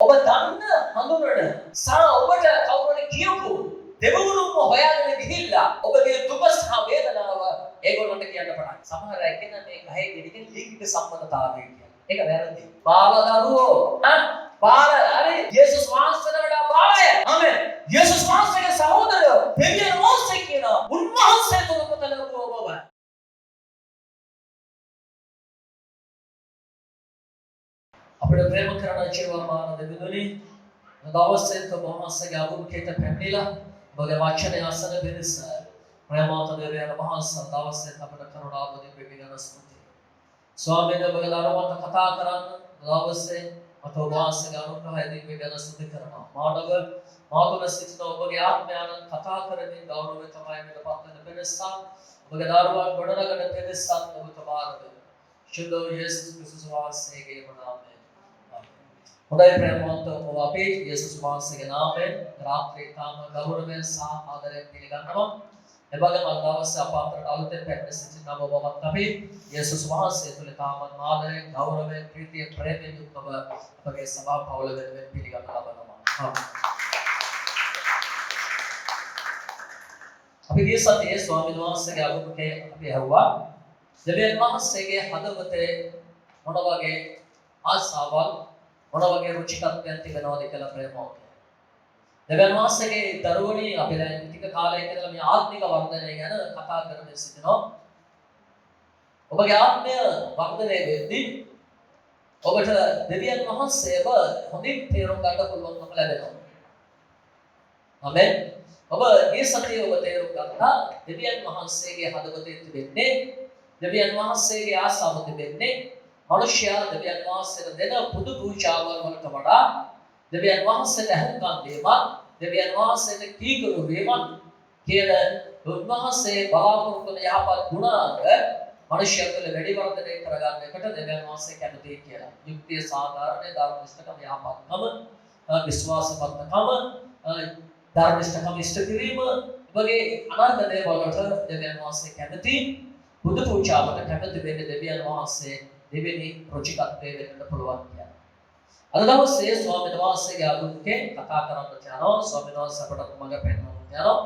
ඔබ දන්න හඳුනන සා ඔබට කවුරුහරි කියපු දෙවිවරුන්ම හොයාගෙන ගිහිල්ලා ඔබගේ දුක සහ වේදනාව ඒගොල්ලන්ට කියන්න පටන්. සමහර අය කියන මේ ගහේ ගෙඩියකින් ලිංගික සම්බන්ධතාවය කියලා. ඒක වැරදි. බාල දරුවෝ බාල හරි යේසුස් වහන්සේට වඩා බාලය. ආමෙන්. යේසුස් වහන්සේගේ සහෝදරයෝ දෙවියන් වහන්සේ කියන උන්වහන්සේ තුල පුතලකෝ ඔබ. අපේ ප්‍රේම කරන ජීවමාන දෙවියනි දවසේ තෝමස්ගේ අභිමුඛයට පැමිණිලා ඔබගේ වචනේ අසන පිණිස ප්‍රේමවන්ත දෙවියන් වහන්සේ දවසේ අපට කරුණාව දෙවියන් ස්තුතියි. ස්වාමීන් වහන්සේ දරවන්ත කතා කරන්න දවසේ අතෝ වාසගේ අනුග්‍රහය දෙවියන් ස්තුති කරනවා. මානව මාතුල සිටින ඔබගේ ආත්මයන් කතා කරමින් ගෞරවය තමයි මෙතන පත්වන පිණිස ඔබගේ දරුවන් ගොඩනගන පිණිස ඔබ තමාරද ශුද්ධ යේසුස් ක්‍රිස්තුස් වහන්සේගේ නාමයෙන් හොඳයි ප්‍රේමවන්ත ඔබ අපේ යේසුස් වහන්සේගේ නාමයෙන් රාත්‍රියේ තාම ගෞරවයෙන් සහ ආදරයෙන් පිළිගන්නවා. එවැගේම අද දවසේ අප අතරට අලුතෙන් පැමිණ සිටින ඔබවත් අපි යේසුස් වහන්සේ තුළ තාම ආදරයෙන් ගෞරවයෙන් ප්‍රීතියෙන් ප්‍රේමයෙන් යුක්තව අපගේ සභා පවුල වෙනුවෙන් පිළිගන්න ලබනවා. අපි ගිය සතියේ ස්වාමීන් වහන්සේගේ අභිමුඛය අපි ඇහුවා. දෙවියන් වහන්සේගේ හදවතේ මොන වගේ ආසාවල් මොන වගේ රුචිකත්වයන් තිබෙනවද කියලා ප්‍රේමවන්ත. දෙවියන් වහන්සේගේ දරුවනි අපි දැන් ටික කාලයක ඉඳලා මේ ආත්මික වර්ධනය ගැන කතා කරමින් සිටිනවා. ඔබගේ ආත්මය වර්ධනය වෙද්දී ඔබට දෙවියන් වහන්සේව හොඳින් තේරුම් ගන්න පුළුවන්කම ලැබෙනවා. ආමෙන්. ඔබ මේ සතියේ ඔබ තේරුම් ගන්නා දෙවියන් වහන්සේගේ හදවතේ තිබෙන්නේ දෙවියන් වහන්සේගේ ආසාව තිබෙන්නේ මනුෂ්‍යයා දෙවියන් වහන්සේට දෙන පුදු පූජාවල් වලට වඩා දෙවියන් වහන්සේට හුඟක් දේවා දෙවියන් වහන්සේට කීකරු වීමක් කියන උන්වහන්සේ බලාපොරොත්තු වන යහපත් ගුණාංග මනුෂ්‍යයා තුළ වැඩි වර්ධනය කරගන්න එකට දෙවියන් වහන්සේ කැමතියි කියලා. යුක්තිය සාධාරණ ධර්මිෂ්ඨකම යහපත්කම විශ්වාසපත්කම ධර්මිෂ්ඨකම ඉෂ්ට කිරීම වගේ අනර්ථ දේවල් වලට දෙවියන් වහන්සේ කැමතියි. බුදු පූජාවට කැමති වෙන්නේ දෙවියන් වහන්සේ දෙවෙනි රුචිකත්වයේ වෙන්න පුළුවන් කියලා. අද දවසේ ස්වාමීන් වහන්සේගේ අනුකේ කතා කරන්න යනවා. ස්වාමීන් වහන්සේ අපට මඟ පෙන්වන්න යනවා.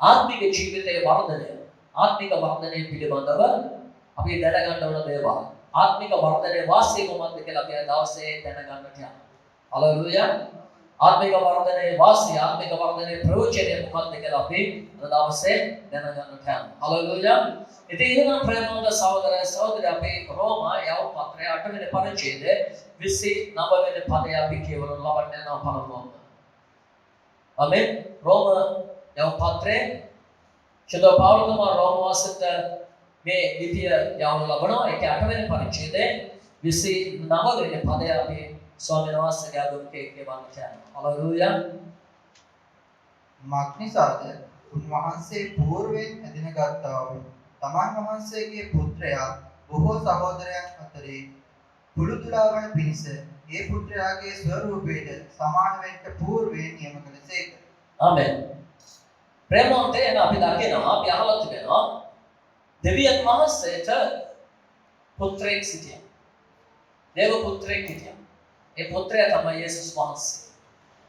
ආත්මික ජීවිතයේ වර්ධනය. ආත්මික වර්ධනය පිළිබඳව අපි දැනගන්න ඕන දේවල්. ආත්මික වර්ධනයේ වාසිය කොහොමද කියලා අපි අද දවසේ දැනගන්නට යනවා. හලෙලූයා. ආත්මික වර්ධනයේ වාසිය, ආත්මික වර්ධනයේ ප්‍රයෝජනය මොකක්ද කියලා අපි අද දවසේ දැනගන්නට යනවා. හලෙලූයා. ඉතින් එහෙනම් ප්‍රේමවන්ත සහෝදර සහෝදරිය අපේ රෝමා යව පත්‍රය 8 වෙනි පරිච්ඡේදයේ 29 වෙනි පදය අපි කියවන ලබන්න යනවා පළමුවම. ආමෙන්. රෝම යව පත්‍රයේ ශුද්ධ පෞලතුමා රෝම වාසයට මේ ලිපිය යවන ලබනවා. ඒක 8 වෙනි පරිච්ඡේදයේ 29 වෙනි පදය අපි ස්වාමීන් වහන්සේගේ අනුකේ කියවන්න යනවා. හලෙලූයා. මක්නිසාද උන්වහන්සේ పూర్වයෙන් ඇදෙනගත්තා වූ තමන් වහන්සේගේ පුත්‍රයා බොහෝ සහෝදරයන් අතරේ පුරුදුලා වන පිණිස ඒ පුත්‍රයාගේ ස්වරූපයට සමාන වෙන්න పూర్වයෙන් නියම කළසේක. ආමෙන්. ප්‍රේමවන්තයන් අපි දකිනවා අපි අහලා තිබෙනවා දෙවියන් වහන්සේට පුත්‍රයෙක් සිටියා. දේව පුත්‍රයෙක් සිටියා. ඒ පුත්‍රයා තමයි යේසුස් වහන්සේ.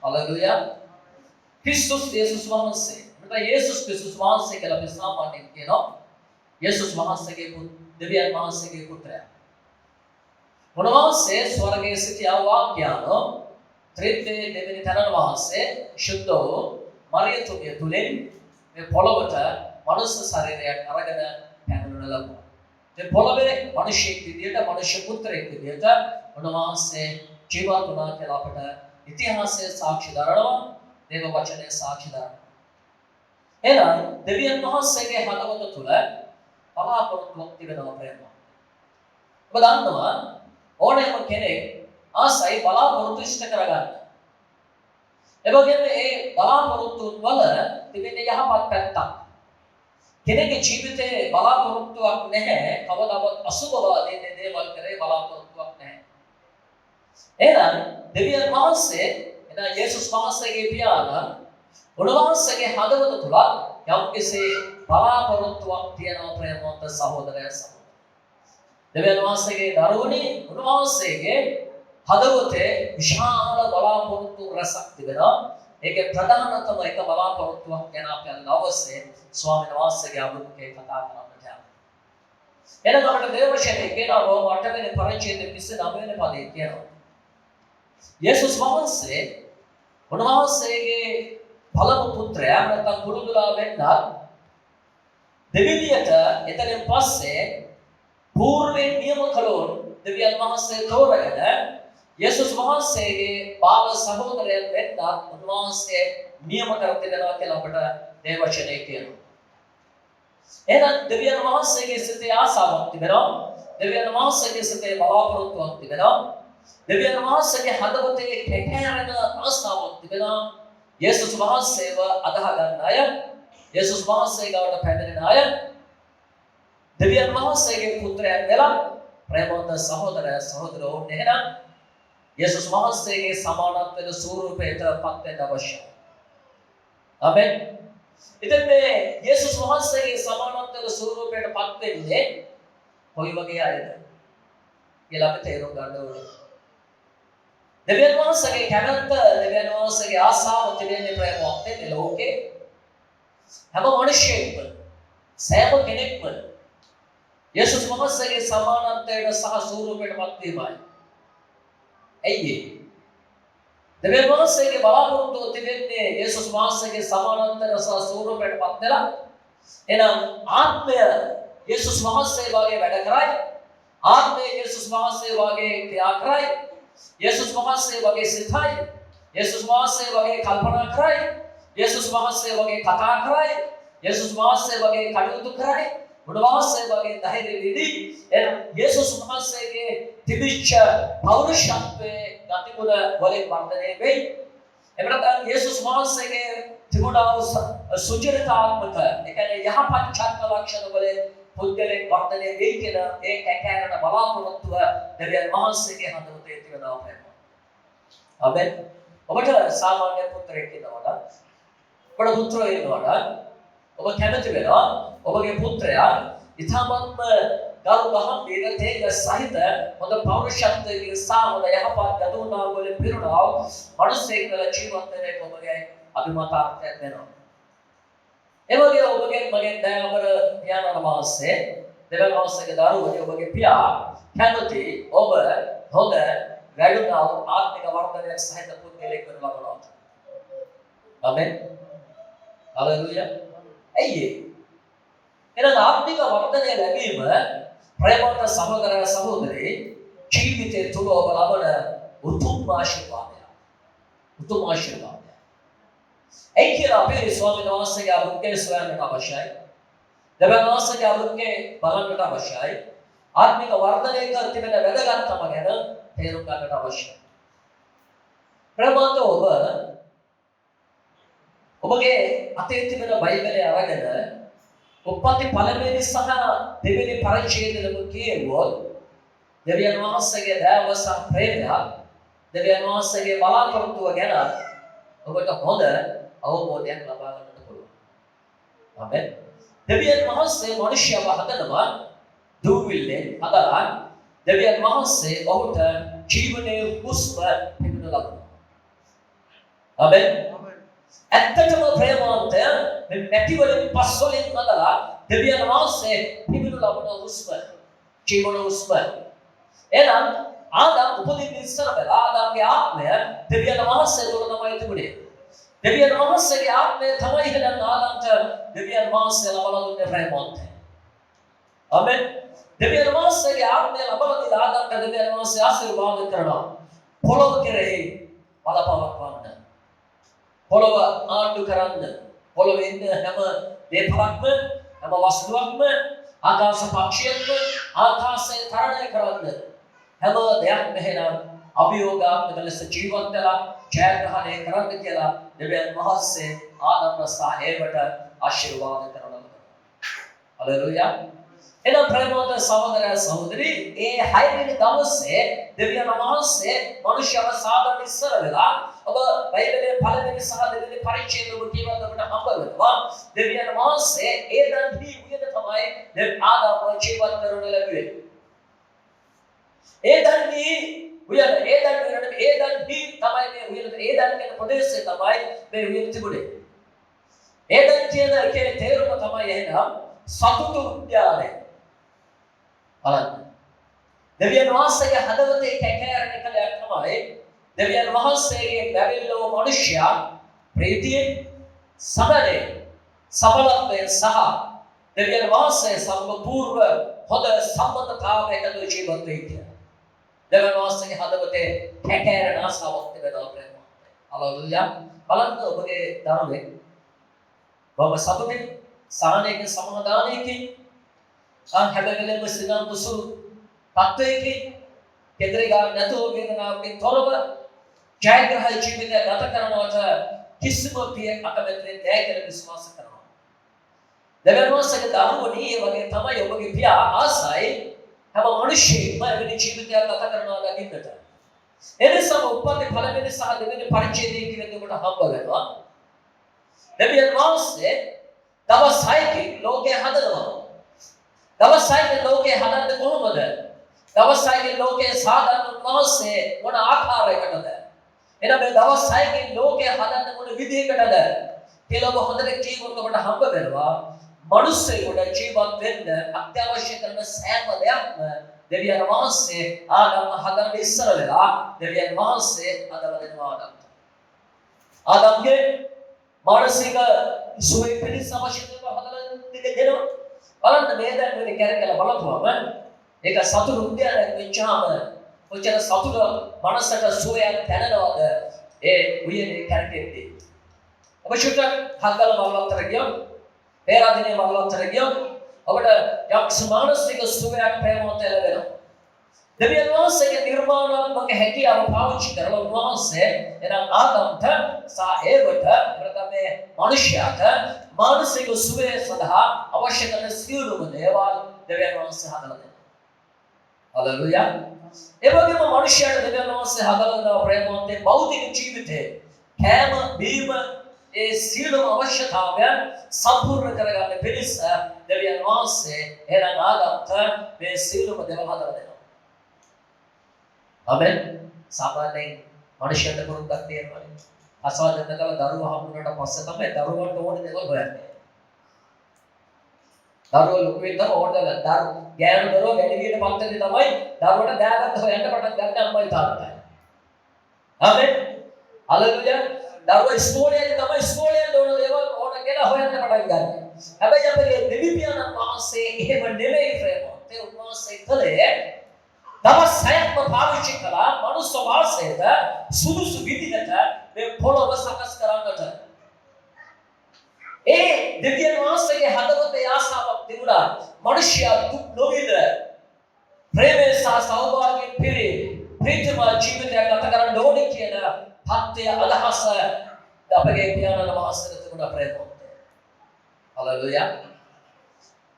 හලෙලූයා. ක්‍රිස්තුස් යේසුස් වහන්සේ. මෙතන යේසුස් ක්‍රිස්තුස් වහන්සේ කියලා අපි සාමාන්‍යයෙන් කියනවා. යේසුස් වහන්සේගේ දෙවියන් වහන්සේගේ පුත්‍රයා. උන්වහන්සේ ස්වර්ගයේ සිටියා වාක්‍යano ත්‍රිත්වයේ දෙවියන් තරණ වහන්සේ ශුද්ධෝ මරියතුමිය තුලින් මේ පොළොවට මනුස්ස ශරීරයක් අරගෙන පැමිණෙන ලබුවා. මේ පොළොවේ මිනිසෙක් විදියට මිනිස් පුත්‍රයෙක් විදියට උන්වහන්සේ ජීවත් වුණා කියලා අපට ඉතිහාසයේ සාක්ෂි දරනවා. දේව වචනේ සාක්ෂි දරනවා. එහෙනම් දෙවියන් වහන්සේගේ හදවත තුල බලාපොරොත්තුවක් තිබෙනවා ප්‍රේම. ඔබ දන්නවා ඕනෑම කෙනෙක් ආසයි බලාපොරොත්තු ඉෂ්ට කරගන්න. එවැගේම ඒ බලාපොරොත්තු වල තිබෙන යහපත් පැත්තක්. කෙනෙකුගේ ජීවිතේ බලාපොරොත්තුවක් නැහැ. කවදාවත් අසුබවාදී දේවල් කරේ බලාපොරොත්තුවක් නැහැ. එහෙනම් දෙවියන් වහන්සේ එදා යේසුස් වහන්සේගේ පියාණන් උන්වහන්සේගේ හදවත තුල යම්කිසි බලාපොරොත්තුවක් තියෙනවා ප්‍රේමවන්ත සහෝදරයා සහෝදරිය. දෙවියන් වහන්සේගේ දරුවනි උන්වහන්සේගේ හදවතේ විශාල බලාපොරොත්තු රසක් තිබෙනවා. ඒකේ ප්‍රධානතම එක බලාපොරොත්තුවක් ගැන අපි අද දවසේ ස්වාමීන් වහන්සේගේ අභිමුඛයේ කතා කරන්නට යනවා. එහෙනම් අපිට දේවශනේ කියනවා රෝම 8 වෙනි පරිච්ඡේදයේ 29 වෙනි පදයේ කියනවා. යේසුස් වහන්සේ උන්වහන්සේගේ පළමු පුත්‍රයා නැත්නම් කුරුදුලා වෙන්න දෙවිදියට එතනින් පස්සේ పూర్වෙන් නියම කළෝන් දෙවියන් වහන්සේ තෝරගෙන යේසුස් වහන්සේගේ බාල සහෝදරයන් වෙන්න උන්වහන්සේ නියම කර තිබෙනවා කියලා අපට දේවචනේ කියනවා. එහෙනම් දෙවියන් වහන්සේගේ සිතේ ආසාවක් තිබෙනවා. දෙවියන් වහන්සේගේ සිතේ බලාපොරොත්තුවක් තිබෙනවා. දෙවියන් වහන්සේගේ හදවතේ කැකෑරෙන ආසාවක් තිබෙනවා. යේසුස් වහන්සේව අදහ ගන්න අය, යේසුස් වහන්සේ ගාවට පැමිණෙන අය දෙවියන් වහන්සේගේ පුත්‍රයන් වෙලා ප්‍රේමවන්ත සහෝදර සහෝදරවරුන් එහෙනම් යේසුස් වහන්සේගේ සමානත්වයට ස්වරූපයට පත් වෙන්න අවශ්‍යයි. ආමෙන්. ඉතින් මේ යේසුස් වහන්සේගේ සමානත්වයට ස්වරූපයට පත් වෙන්නේ කොයි වගේ අයද කියලා අපි තේරුම් ගන්න ඕනේ. දෙවියන් වහන්සේගේ කැමැත්ත, දෙවියන් වහන්සේගේ ආසාව තිබෙන්නේ ප්‍රේමවත් මේ ලෝකේ හැම මිනිසෙක්ම සෑම කෙනෙක්ම යේසුස් වහන්සේගේ සමානත්වයට සහ ස්වරූපයට පත් වීමයි. ඇයි ඒ? දෙවියන් වහන්සේගේ බලාපොරොත්තුව තිබෙන්නේ යේසුස් වහන්සේගේ සමානත්වයට සහ ස්වරූපයට පත් වෙලා එනම් ආත්මය යේසුස් වහන්සේ වගේ වැඩ කරයි. ආත්මය යේසුස් වහන්සේ වගේ ක්‍රියා කරයි. යේසුස් වහන්සේ වගේ සිතයි. යේසුස් වහන්සේ වගේ කල්පනා කරයි. යේසුස් වහන්සේ වගේ කතා කරයි. යේසුස් වහන්සේ වගේ කටයුතු කරයි. උන්වහන්සේ වගේ ධෛර්ය විදි එනම් යේසුස් වහන්සේගේ තිබිච්ච පෞරුෂත්වයේ ගතිගුණ වලින් වර්ධනය වෙයි. එබැවින් යේසුස් වහන්සේගේ තිබුණා සුචරිතාත්මක ඒ කියන්නේ යහපත් චරිත ලක්ෂණ වලින් පුද්ගලෙක් වර්ධනය වෙයි කියන ඒ කැකෑරෙන බලාපොරොත්තුව දෙවියන් වහන්සේගේ හදවතේ තිබෙනවා ප්‍රේම. ආමෙන්. ඔබට සාමාන්‍ය පුත්‍රයෙක් ඉන්නවද? ඔබට පුත්‍රයෙක් ඉන්නවද? ඔබ කැමති වෙනවා ඔබගේ පුත්‍රයා ඉතාමත්ම ගරු ගහම්බීර තේජ සහිත හොඳ පෞරුෂත්වයෙන් සහ හොඳ යහපත් ගතුණා වලින් පිරුණා මිනිසෙක් කියලා ජීවත් වෙන එක ඔබගේ අභිමතාර්ථයක් වෙනවා. ඒ වගේ ඔබගේ මගේ දයාවර පියාණන් වහන්සේ දෙවියන් වහන්සේගේ දරුවනි ඔබගේ පියා කැමති ඔබ හොඳ වැඩුණා ආත්මික වර්ධනයක් සහිත පුද්ගලෙක් වෙන ලබනවා. ආමෙන්. හalleluya. ඇයි එහෙනම් ආත්මික වර්ධනය ලැබීම ප්‍රේමවන්ත සහෝදර සහෝදරී ජීවිතයේ තුල ඔබ ලබන උතුම් ආශිර්වාදයක්. උතුම් ආශිර්වාදයක්. ඒ කියලා අපේ ස්වාමීන් වහන්සේගේ අභිමුඛය සොයන්නට අවශ්‍යයි. දෙවියන් වහන්සේගේ අභිමුඛය බලන්නට අවශ්‍යයි. ආත්මික වර්ධනය කර තිබෙන වැදගත්කම ගැන තේරුම් ගන්නට අවශ්‍යයි. ප්‍රේමවන්ත ඔබගේ අතේ තිබෙන බයිබලය අරගෙන උප්පත්ති පළවෙනි සහ දෙවෙනි පරිච්ඡේදවල කියවුවොත් දෙවියන් වහන්සේගේ දයාව සහ ප්‍රේමය දෙවියන් වහන්සේගේ බලාපොරොත්තුව ගැන ඔබට හොඳ අවබෝධයක් ලබා ගන්නට පුළුවන්. ආමෙන්. දෙවියන් වහන්සේ මිනිස්යව හදනවා දුවිල්ලෙන් හදලා දෙවියන් වහන්සේ ඔහුට ජීවනයේ හුස්ම පිටු ලබනවා. ආමෙන්. ඇත්තටම ප්‍රේමවන්තය මේ නැති වලින් පස් වලින් හදලා දෙවියන් වහන්සේ පිබිනු ලබන හුස්ම ජීවන හුස්ම එහෙනම් ආදම් උපදින්න ඉස්සර වෙලා ආදම්ගේ ආත්මය දෙවියන් වහන්සේ තුළ තමයි තිබුණේ. දෙවියන් වහන්සේගේ ආත්මය තමයි හිතන ආදම්ට දෙවියන් වහන්සේ ලබා දුන්නේ ප්‍රේමවන්තය. ආමෙන්. දෙවියන් වහන්සේගේ ආත්මය ලබා දී ආදම්ට දෙවියන් වහන්සේ ආශිර්වාද කරනවා. පොළොව කෙරෙහි බලපවත්වන්න. පොළොව ආණ්ඩු කරන්න. පොළොවේ ඉන්න හැම දේපලක්ම හැම වස්තුවක්ම ආකාශ පක්ෂියක්ම ආකාශයේ තරණය කරන්න. හැම දෙයක්ම එහෙනම් අභියෝගාත්මක ලෙස ජීවත් වෙලා ජයග්‍රහණය කරන්න කියලා දෙවියන් වහන්සේ ආදම්ව සහ ඒවට ආශිර්වාද කරනවා. හalleluya. එනම් ප්‍රේමවන්ත සහෝදර සහෝදරී ඒ 6 වෙනි දවසේ දෙවියන් වහන්සේ මිනිස්යව සාදන්න ඉස්සර වෙලා ඔබ බයිබලයේ පළවෙනි සහ දෙවෙනි පරිච්ඡේදය ඔබ කියවන්න ඔබට හම්බ වෙනවා. දෙවියන් වහන්සේ ඒ දන්හි උයන තමයි ආදාම ජීවත් කරන ලැබුවේ. ඒ දන්හි උයන ඒදන් උයන ඒදන් දී තමයි මේ උයන ඒදන් කියන ප්‍රදේශය තමයි මේ උයන තිබුණේ. ඒදන් කියන එකේ තේරුම තමයි එහෙනම් සතුටු උද්‍යානය. බලන්න. දෙවියන් වහන්සේගේ හදවතේ කැකෑරෙන එකලයක් තමයි දෙවියන් වහන්සේගේ බැවිල්ලෝ මනුෂ්‍යයා ප්‍රීතියෙන් සමරේ සබලත්වයෙන් සහ දෙවියන් වහන්සේ සම්පූර්ව හොඳ සම්බන්ධතාවයකට ජීවත් වෙයි. දෙවියන් වහන්සේගේ හදවතේ කැකෑරෙන ආසාවක් තිබෙනවා ප්‍රේම. හලෙලූයා. බලන්න ඔබගේ දරුවෙක් බොහොම සතුටින් සාහනයකින් සමාදානයකින් හැබැයි සිනාම් දුසු තත්වයකින් කෙදරේ ගාන නැතුව වේදනාවකින් තොරව ජයග්‍රහ ජීවිතය ගත කරනවට කිසිම පියක් අකමැතිෙන් නැහැ කියලා විශ්වාස කරනවා. දෙවියන් වහන්සේගේ දරුවනි ඒ වගේ තමයි ඔබගේ පියා ආසයි හැම මිනිහෙක්ම එවැනි ජීවිතයක් ගත කරනවා දකින්නට. එනිසාම උපන්ති පළවෙනි සහ දෙවෙනි පරිච්ඡේදයේ කියන ඔබට හම්බ වෙනවා. දෙවියන් වහන්සේ දවස් 6කින් ලෝකය හදනවා. දවස් 6කින් ලෝකය හදන්නේ කොහොමද? දවස් 6කින් ලෝකයේ සාධාරණ වහන්සේ මොන ආකාරයකටද? එහෙනම් මේ දවස් 6කින් ලෝකය හදන්නේ මොන විදිහකටද? කියලා ඔබ හොඳට කියනකොට ඔබට හම්බ වෙනවා. මනුස්සයෙකුට ජීවත් වෙන්න අත්‍යවශ්‍ය කරන සෑම දෙයක්ම දෙවියන් වහන්සේ ආදම්ම හදන්න ඉස්සර වෙලා දෙවියන් වහන්සේ හදලා දෙනවා ආදම්ට. ආදම්ගේ මානසික සුවය පිණිස අවශ්‍ය දේවල් හදලා දෙනවා. බලන්න මේ දැන් මේ කැරකලා බලපුවම ඒක සතුට උද්‍යානයක් වෙච්චාම කොච්චර සතුට මනසට සුවයක් දැනෙනවද ඒ උයනේ කැරකෙද්දී. ඔබ චුට්ටක් හංගල බලවත්තර ගියොත් පෙරදිනේ බලවත්තර ගියොත් ඔබට යක්ෂ මානසික සුවයක් ප්‍රේමවත් ලැබෙනවා. දෙවියන් වහන්සේගේ නිර්මාණාත්මක හැකියාව පාවිච්චි කරලා උන්වහන්සේ එනම් ආදම්ට සහ ඒවට ප්‍රථමයේ මිනිසයාට මානසික සුවය සඳහා අවශ්‍ය කරන සියලුම දේවල් දෙවියන් වහන්සේ හදලා දෙනවා. හලෙලූයා. ඒ වගේම මිනිසයාට දෙවියන් වහන්සේ හදලා දෙන ප්‍රේමවත් භෞතික ජීවිතේ කෑම බීම ඒ සියලුම අවශ්‍යතාවයන් සම්පූර්ණ කරගන්න පිණිස දෙවියන් වහන්සේ එනම් ආදම්ට මේ සියලුම දේවල් හදලා දෙනවා. ආමෙන්. සාමාන්‍යයෙන් මනුෂ්‍යයන්ට පුරුද්දක් තියෙනවා. අසවල් දෙන්නකල දරුවා හම්බුනට පස්සේ තමයි දරුවන්ට ඕන දේවල් හොයන්නේ. දරුවෝ ලොකු වෙද්දී ඕන දේවල් ගෑනු දරුවෝ වැඩි වියට පස්සේදී තමයි දරුවට දාගත්ත හොයන්න පටන් ගන්න අම්මයි තාත්තයි. ආමෙන්. හලෙලූයා. දරුවෝ ඉස්කෝලේදී තමයි ඉස්කෝලේට ඕන දේවල් ඕන කියලා හොයන්න පටන් ගන්න. හැබැයි අපේ දෙවියන් වහන්සේ එහෙම නෙමෙයි ප්‍රේමවත්. ඒ උන්වහන්සේ කලේ දවස් 6ක්ම පාවිච්චි කළා මනුස්ස වාසයට සුදුසු විදිහට මේ පොළොව සකස් කරන්නට. ඒ දෙවියන් වහන්සේගේ හදවතේ ආසාවක් තිබුණා. මිනිසයා දුක් නොවිඳ ප්‍රේමයෙන් සහ සෞභාග්‍යයෙන් පිරි ප්‍රීතිමය ජීවිතයක් ගත කරන්න ඕනේ කියන තත්ත්වය අදහස අපගේ පියාණන් වහන්සේට තිබුණා ප්‍රේමවත්. හලෙලූයා.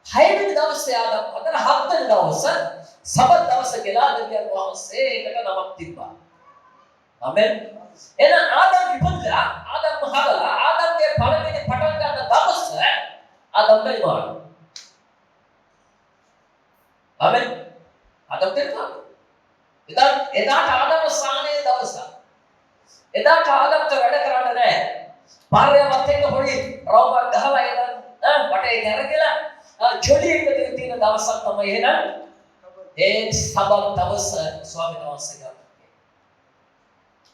6 වෙනි දවසේ ආදම් අතර 7 වෙනි දවසේ සබත් දවස කියලා දෙවියන් වහන්සේ ඒකට නමක් තිබ්බා. ආමෙන්. එහෙනම් ආදම් ඉපදලා ආදම් හදලා ආදම්ගේ පළවෙනි පටන් ගන්න දවස ආදම් නිර්මාණ. ආමෙන්. ආදම් දෙන්නා. එදාට ආදම් සානේ දවස. එදාට ආදම්ට වැඩ කරන්න නැහැ. පාරයවත් එක්ක පොඩි රවුමක් ගහලා එදා වටේ කරකලා ජොලියක තියෙන දවසක් තමයි එහෙනම් ඒ සබත් දවස ස්වාමීන් වහන්සේ ගත්තා.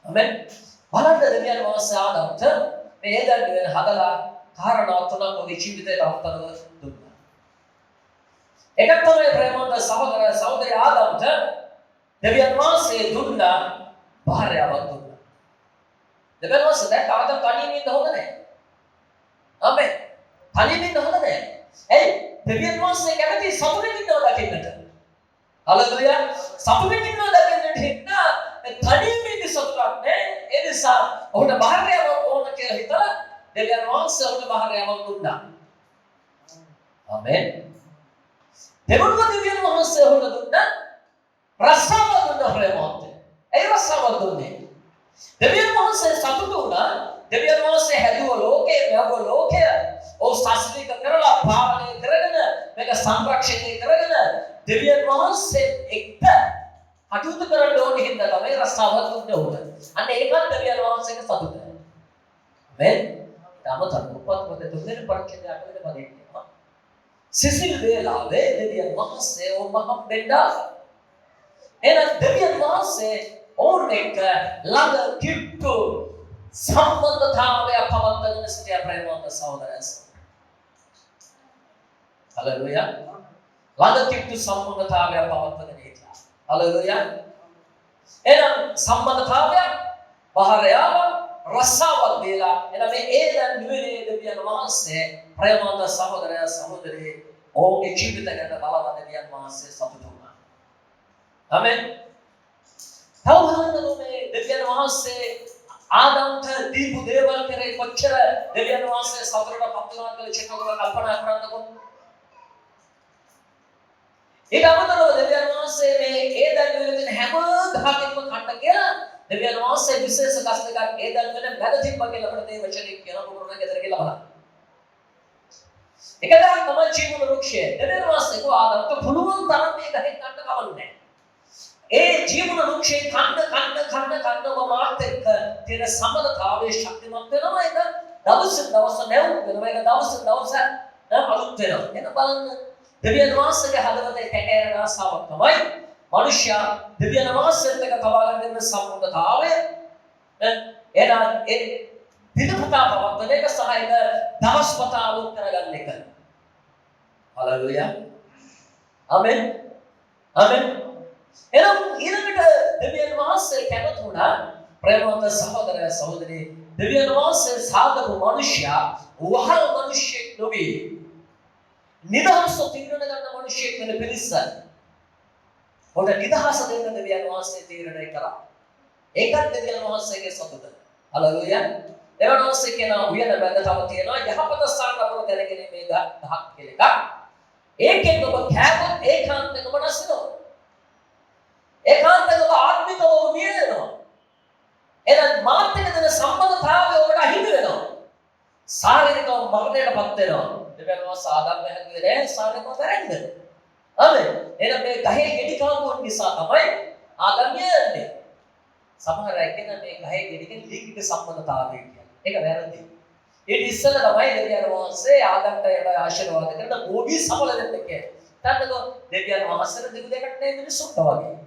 ආමෙන්. බලන්න දෙවියන් වහන්සේ ආදම්ට මේ ඒදන් වෙන හදලා කාරණා තුනක් ඔහුගේ ජීවිතයට අවතරව දුන්නා. එකක් තමයි ප්‍රේමවන්ත සහෝදර ආදම්ට දෙවියන් වහන්සේ දුන්නා භාර්යාවක් දුන්නා. දෙවියන් වහන්සේ දැන් ආදම් තනියම ඉන්න හොඳ නැහැ. ආමෙන්. තනියම ඉන්න හොඳ නැහැ. ඒ දෙවියන් වහන්සේ කැමති සතුටින් ඉන්නවා දකින්නට. හලෙලූයා. සතුටින් ඉන්නවා දකින්නට හිට තනියම ඉන්න සතුටක් නෑ. ඒ නිසා ඔහුට භාර්යාවක් ඕන කියලා හිතලා දෙවියන් වහන්සේ ඔහුට භාර්යාවක් දුන්නා. ආමෙන්. දෙවනුව දෙවියන් වහන්සේ ඔහුට දුන්නා රස්සාව දුන්නා ප්‍රේමවත්. ඒ රස්සාව දුන්නේ. දෙවියන් වහන්සේ සතුටු වුණා. දෙවියන් වහන්සේ හැදුව ලෝකේ මෙව ලෝකය ඔව් ශාස්ත්‍රීය කරලා පාලනය කරගෙන මේක සංරක්ෂණය කරගෙන දෙවියන් වහන්සේ එක්ක කටයුතු කරන්න ඕනේ හින්දා තමයි රස්සාවක් දුන්න ඕන. අන්න ඒකත් දෙවියන් වහන්සේගේ සතුට. මේ තමතර උපත් පොතේ තුන්වෙනි පරිච්ඡේදය 8 වෙනි පදයේ කියනවා. සිසිල් වේලාවේ දෙවියන් වහන්සේ ඔබ හම්බෙන්න එහෙනම් දෙවියන් වහන්සේ ඕන එක ළඟ කිට්ටු සම්බන්ධතාවය පවත්වන සිටිය ප්‍රේමවන්ත සහෝදරයන්. හලෙලූයා. ළඟ කිට්ටු සම්බන්ධතාවය පවත්වන හිටියා. හලෙලූයා. එහෙනම් සම්බන්ධතාවය බහරයාව රස්සාවක් දීලා එහෙනම් මේ දැන් නිවෙන්නේ දෙවියන් වහන්සේ ප්‍රේමවන්ත සහෝදරයා සහෝදරී ඔවුන්ගේ ජීවිත ගැන බලවත් දෙවියන් වහන්සේ සතුටු වුණා. ආමෙන්. තවහනෝ මේ දෙවියන් වහන්සේ ආදම්ට දීපු දේවල් කරේ කොච්චර දෙවියන් වහන්සේ සතුටට පත් වුණාද කියලා චිත්තවල කල්පනා කරන්නකො. ඊට අමතරව දෙවියන් වහන්සේ මේ දැන් නිවෙන්නේ හැම ගහකින්ම කන්න කියලා දෙවියන් වහන්සේ විශේෂ කස් දෙකක් දැන් වෙන මැද තිබ්බ කියලා අපිට මේ වචනේ කියන පොරොණ ගෙදර කියලා බලන්න. එක දා තමයි ජීවන වෘක්ෂය. දෙවියන් වහන්සේ කෝ ආදම්ට පුළුවන් තරම් මේ ගහෙන් කන්න කවන්නේ. ඒ ජීවන වෘක්ෂේ කන්න මාත් එක්ක තියෙන සම්බන්ධතාවයේ ශක්තිමත් වෙනවා. ඒක දවසින් දවස නැවුම් වෙනවා. ඒක දවසින් දවස අලුත් වෙනවා. එන බලන්න දෙවියන් වහන්සේගේ හදවතේ කැකෑරෙන ආසාවක් තමයි මනුෂ්‍යයා දෙවියන් වහන්සේත් එක්ක තබා ගන්න සම්බන්ධතාවය. එනා ඒ දිනපතා පවත්වන එක සහ ඒක දවස්පතා අලුත් කරගන්න එක. හලෙලූයා. ආමෙන්. ආමෙන්. එනම් ඊළඟට දෙවියන් වහන්සේ කැමති වුණා ප්‍රේමවන්ත සහෝදර සහෝදරී දෙවියන් වහන්සේ සාදපු මනුෂ්‍යයා වහල් මිනිසෙක් නොවේ. නිදහස තීරණ ගන්න මිනිසෙක් වෙන පිරිස. ඔබට නිදහස දෙන්න දෙවියන් වහන්සේ තීරණය කළා. ඒකත් දෙවියන් වහන්සේගේ සතුට. හලෙලූයා. දෙවියන් වහන්සේ කියන උයන බඳ තව තියෙනවා යහපත සාකපුර කරගෙන මේ ගහක් කියලා එකක්. ඒකෙන් ඔබ කෑවොත් ඒකාන්තයෙන් ඔබ නැසෙනවා. ඒකාන්තව ආත්මිකව මියෙනවා. එහෙනම් මාත් එක්ක දෙන සම්බන්ධතාවය ඔබට අහිමි වෙනවා. ශාරීරිකව මරණයටපත් වෙනවා. දෙවියන් වහන්සේ ආදම් හැදුවේ නෑ ශාරීරිකව මැරෙන්න. ආමෙන්. එහෙනම් මේ ගහේ ගෙඩි කාපුව නිසා තමයි ආදම් යන්නේ. සමහර අය කියන මේ ගහේ ගෙඩිකෙන් ලීකික සම්බන්ධතාවය කියන්නේ. ඒක වැරදි. ඊට ඉස්සෙල්ලා තමයි දෙවියන් වහන්සේ ආදම්ට ආශිර්වාද කරන භෝගී සඵල දෙන්න කියන්නේ. දැන්කෝ දෙවියන් වහන්සේ දෙවි දෙකට නේ මිනිස්සුන්ට වගේ.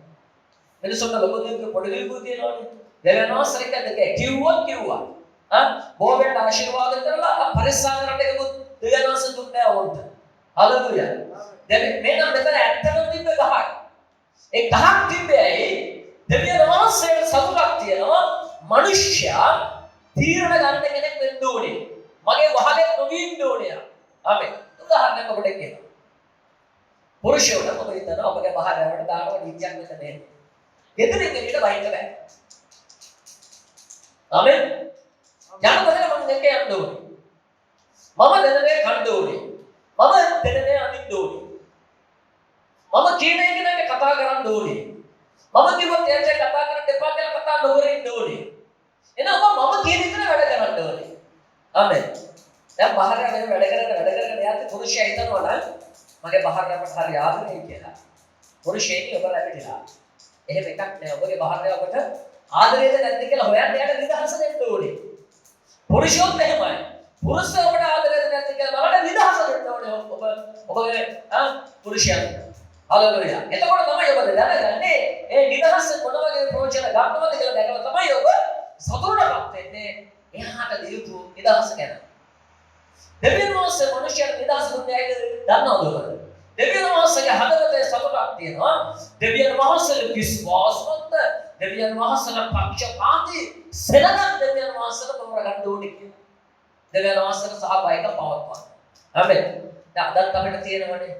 මිනිස්සුන්ට ලොකු දෙයක් පොඩි දෙයක් තියෙනවානේ. දෙවියන් වහන්සේ දෙක කිව්වා. බෝවෙන් ආශිර්වාද කරලා පරිස්සම් කරන්න එකකුත් දෙවියන් වහන්සේ දුන්නේ වොන්ට. හලෙලූයා. දැන් මේ නම් මෙතන ඇත්තම තිබ්බ ගහක්. ඒ ගහක් තිබ්බේ දෙවියන් වහන්සේ සතුටක් තියෙනවා. මිනිස්සයා තීරණ ගන්න කෙනෙක් වෙන්න ඕනේ. මගේ වහලෙක් නොවින්න ඕනේ. ආමෙන්. උදාහරණයක් ඔබට කියනවා. පුරුෂයෝට ඔබ හිතනවා ඔබගේ බහරවට දානවා නිත්‍යයක් මෙතන එන්නේ. ගෙදරින් එළියට වහින්න බෑ. ආමෙන්. යනකොට මම දෙක යන්න ඕනේ. මම දෙනනේ කන්න ඕනේ. මම දෙනනේ අනින්න ඕනේ. මම කියන එක නේද කතා කරන්න ඕනේ. මම කිව්වොත් එයාට කතා කරන්න එපා කියලා කතා නොකර ඉන්න ඕනේ. එහෙනම් මම කියන විදිහට වැඩ කරන්න ඕනේ. ආමෙන්. දැන් බහරය වෙන වැඩ කරගෙන යාත් පුරුෂයා හිතනවා නම් මගේ බහරයට හරි ආදරේ කියලා. පුරුෂයෙක් ඔබ ලැබෙලා. එහෙම එකක් නෑ. ඔබගේ බහරය ඔබට ආදරේද නැද්ද කියලා හොයන්න යාට නිදහස දෙන්න ඕනේ. පුරුෂයොත් එහෙමයි. පුරුෂයා ඔබට ආදරේද නැද්ද කියලා බලන්න නිදහස දෙන්න ඕනේ. ඔබගේ පුරුෂයා. හලෙලූයා. එතකොට තමයි ඔබ දැනගන්නේ ඒ නිදහස මොන වගේ ප්‍රයෝජන ගන්නවද කියලා දැකලා තමයි ඔබ සතුටටපත් වෙන්නේ. එහාට දීපු නිදහස ගැන. දෙවියන් වහන්සේ මිනිසයාට නිදහස දුන්නේ ඇයිද දන්නවද ඔබ? දෙවියන් වහන්සේගේ හදවතේ සතුටක් තියෙනවා. දෙවියන් වහන්සේගේ විශ්වාසවත් දෙවියන් වහන්සේලා පක්ෂපාතී සෙනග දෙවියන් වහන්සේලා තෝරගන්න ඕනේ කියලා. දෙවියන් වහන්සේලා සහභාගීකම් පවත්වනවා. ආමෙන්. දැන් අදත් අපිට තියෙනවනේ.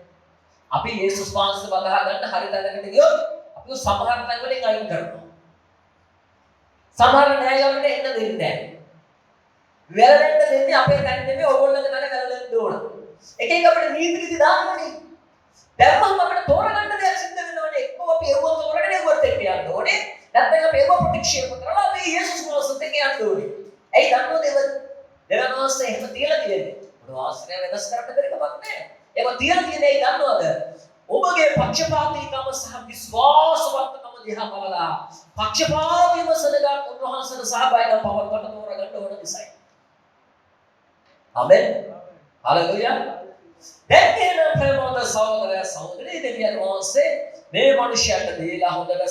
අපි යේසුස් වහන්සේ බඳහා ගන්න හරි තැනකට ගියොත් අපි සමහර තැන් වලින් අයින් කරනවා. සමහර න්‍යායවලට එන්න දෙන්නේ නැහැ. වැරදෙන්න දෙන්නේ අපේ තැන නෙමෙයි ඕගොල්ලන්ගේ තැන වැරදෙන්න ඕන. එක එක අපිට නීති රීති දාන්නනේ. දැම්මම අපිට තෝරගන්න දෙයක් සිද්ධ වෙනවනේ. එක්කම අපි ඒව තෝරගෙන ඒවත් එක්ක යන්න ඕනේ. නැත්නම් අපි ඒව ප්‍රතික්ෂේප කරලා අපි යේසුස් වහන්සේත් එක්ක යන්න ඕනේ. ඇයි දන්නවද දෙවියන් වහන්සේ එහෙම තියලා තියෙන්නේ? මොන ආශ්‍රය වෙනස් කරන්න බැරි කමක් නැහැ. ඒක තියලා තියෙන්නේ ඇයි දන්නවද? ඔබගේ පක්ෂපාතීකම සහ විශ්වාසවත්කම දිහා බලලා පක්ෂපාතීව සදගත් උන්වහන්සේට සහභාගීව පවත්වන්න තෝරගන්න ඕන නිසායි. ආමෙන්. හalleluya. දැන් එන ප්‍රේමවන්ත සහෝදරය සහෝදරී දෙවියන් වහන්සේ මේ මිනිසයාට දීලා හොඳට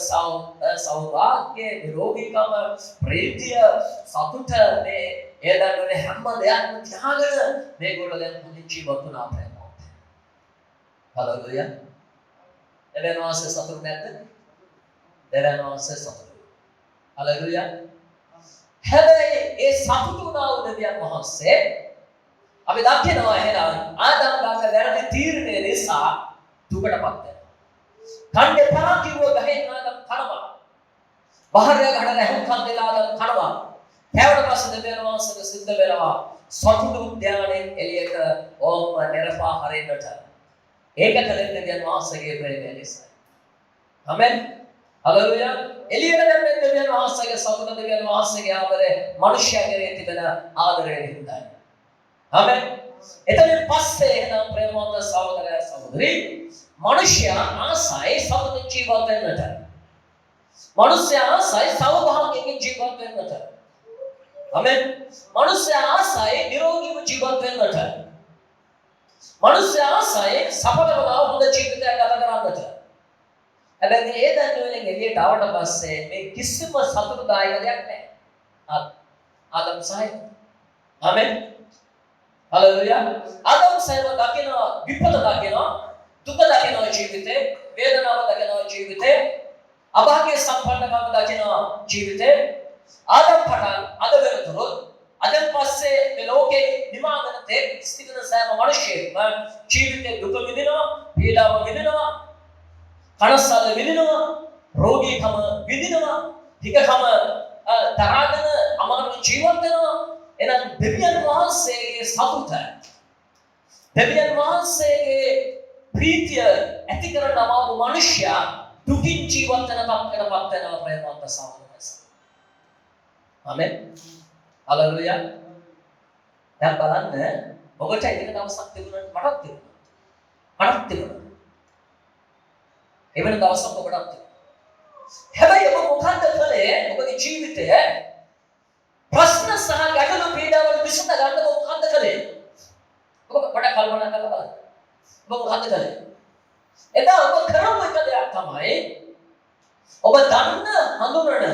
සෞභාග්‍ය නිරෝගීකම ප්‍රීතිය සතුට මේ එදන්නේ හැම දෙයක්ම තියාගෙන මේගොල්ලෝ දැන් හොඳින් ජීවත් වුණා ප්‍රේමවන්ත. හalleluya. දෙවියන් වහන්සේ සතුට නැද්ද? දෙවියන් වහන්සේ සතුට. හalleluya. හැබැයි ඒ සතුට වුණා වූ දෙවියන් වහන්සේ අපි දකිනවා එහෙනම් ආදම් ගාක වැරදි තීරණය නිසා දුකටපත් වෙනවා. කණ්ඩේ පා කිව්ව ගහෙන් ආදම් කනවා. බහරය ගහන රැහුම් කන් දෙලා ආදම් කනවා. හැවට පස්සේ දෙවියන් වහන්සේට සිද්ධ වෙනවා සතුට උද්‍යානයෙන් එළියට ඕම නිරපා හරින්නට. ඒක කලින් දෙවියන් වහන්සේගේ ප්‍රේමය නිසා. ආමෙන්. හalleluya. එළියට දැම්මේ දෙවියන් වහන්සේගේ සතුට දෙවියන් වහන්සේගේ ආදරය මිනිස්යා කෙරේ තිබෙන ආදරය නිසායි. ආමෙන්. එතනින් පස්සේ එන ප්‍රේමවන්ත සහෝදරය සහෝදරී මිනිසයා ආසයි සතුටින් ජීවත් වෙන්නට. මිනිසයා ආසයි සෞභාග්‍යයෙන් ජීවත් වෙන්නට. ආමෙන්. මිනිසයා ආසයි නිරෝගීව ජීවත් වෙන්නට. මිනිසයා ආසයි සඵලව හොඳ ජීවිතයක් ගත කරන්නට. හැබැයි ඒ දන්නවලින් එළියට ආවට පස්සේ මේ කිසිම සතුටුදායක දෙයක් නැහැ. ආදම් සහය. ආමෙන්. හalleluya. ආදම් සහයව දකිනවා විපත දකිනවා දුක දකිනවා ජීවිතේ වේදනාව දකිනවා ජීවිතේ අභාග්‍ය සම්පන්නකම දකිනවා ජීවිතේ ආදම් පටන් අද වෙනතුරුත් අදන් පස්සේ මේ ලෝකේ නිමාගෙන තේ සිටින සෑම මිනිසෙක්ම ජීවිතේ දුක විඳිනවා පීඩාව විඳිනවා කනස්සල්ල විඳිනවා රෝගීකම විඳිනවා හිකකම තරගෙන අමාරු ජීවත් වෙනවා. එහෙනම් දෙවියන් වහන්සේගේ සතුට දෙවියන් වහන්සේගේ ප්‍රීතිය ඇති කරන අමාරු මිනිසයා දුකින් ජීවත් වෙන තත්ත්වයකටපත් වෙනවා ප්‍රේමවන්ත සහෝදරයන්. ආමෙන්. හalleluya. දැන් බලන්න ඔබට ඉගෙන දවසක් තිබුණාට මටත් තිබුණා. එවන දවසක් ඔබට තිබුණා. හැබැයි ඔබ මොකක්ද කළේ? ඔබගේ ජීවිතයේ ප්‍රශ්න සහ ගැටලු පීඩාවල් විසඳ ගන්න ඔබ මොකක්ද කළේ? ඔබ වඩා කල්පනා කරලා බලන්න. ඔබ මොකක්ද කළේ? එදා ඔබ කරපු එක දෙයක් තමයි ඔබ දන්න හඳුනන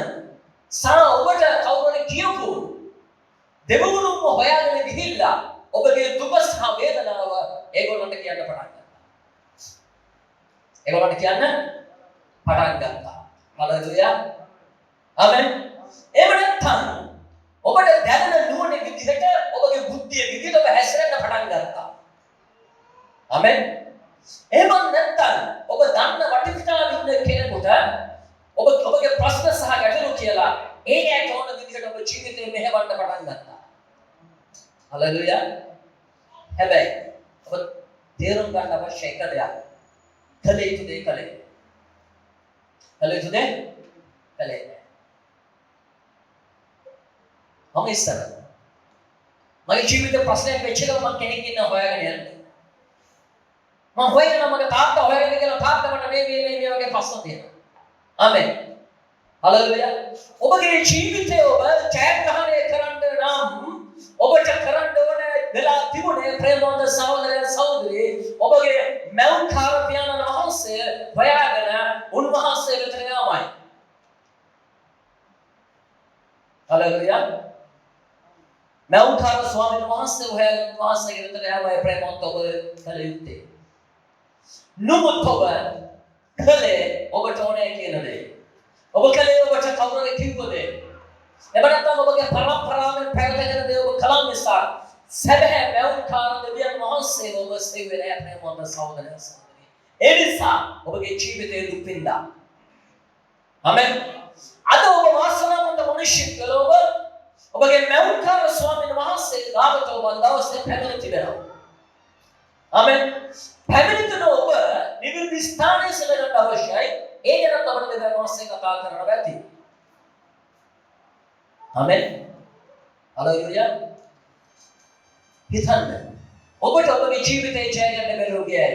සහ ඔබට කවුරුහරි කියපු දෙවුරුම හොයාගෙන ගිහිල්ලා ඔබගේ දුක සහ වේදනාව ඒගොල්ලන්ට කියන්න පටන් ගත්තා. ඒගොල්ලන්ට කියන්න පටන් ගත්තා. හalleluya. ආමෙන්. එහෙම නැත්නම් ඔබට දැනෙන නුවණ විදිහට ඔබගේ බුද්ධිය විදිහට ඔබ හැසිරෙන්න පටන් ගත්තා. ආමෙන්. එහෙම නැත්නම් ඔබ දන්න වටිපිටාව ඉන්න කෙනෙකුට ඔබගේ ප්‍රශ්න සහ ගැටලු කියලා ඒ ඇයට ඕන විදිහට ඔබ ජීවිතේ මෙහෙවන්න පටන් ගත්තා. හalleluya. හැබැයි ඔබ තේරුම් ගන්න අවශ්‍ය එක දෙයක්. කලේ යුතු දේ කලේ. කලේ යුතු දේ කලේ. මම ඉස්සර මගේ ජීවිතේ ප්‍රශ්නයක් වෙච්ච එක මම කෙනෙක් ඉන්න හොයාගෙන යන්නේ. මම හොයන මගේ තාත්තා හොයාගෙන ගිහලා තාත්තා මට මේ වගේ ප්‍රශ්න තියෙනවා. ආමෙන්. හalleluya. ඔබගේ ජීවිතේ ඔබ ජයග්‍රහණය කරන්න නම් ඔබට කරන්න ඕන වෙලා තිබුණේ ප්‍රේමවන්ත සහෝදරය සහෝදරී ඔබගේ මෞඛාර පියාණන් වහන්සේ හොයාගෙන උන්වහන්සේ වෙත යෑමයි. හalleluya. මෞඛාර ස්වාමීන් වහන්සේ හොයාගෙන උන්වහන්සේගේ වෙත යෑමයි ප්‍රේමවන්ත ඔබ කළ යුත්තේ. නමුත් ඔබ කලේ ඔබට ඕනේ කියන දේ. ඔබ කලේ ඔබට කවුරුහරි කිව්ව දේ. එබැවින් ඔබගේ පරම්පරාවෙන් පැවතගෙන දේ ඔබ කලම් නිසා සැබෑ මෞඛාර දෙවියන් වහන්සේ ඔබ සෙව්වේ නැහැ ප්‍රේමවන්ත සහෝදරය සහෝදරී. ඒ නිසා ඔබගේ ජීවිතේ දුක් විඳා. ආමෙන්. අද ඔබ වාසනාවන්ත මිනිසෙක් කියලා ඔබගේ මෞඛාර ස්වාමීන් වහන්සේ ගාවට ඔබ දවසේ පැමිණ තිබෙනවා. ආමෙන්. පැමිණෙන ඔබ නිවිද ස්ථානයේ සිටගන්න අවශ්‍යයි. ඒ ගැන අපිට දෙවියන් වහන්සේ කතා කරන්න බැති. ආමෙන්. හalleluya. හිතන්න. ඔබට ඔබගේ ජීවිතේ ජය ගන්න බැරුව ගියයි.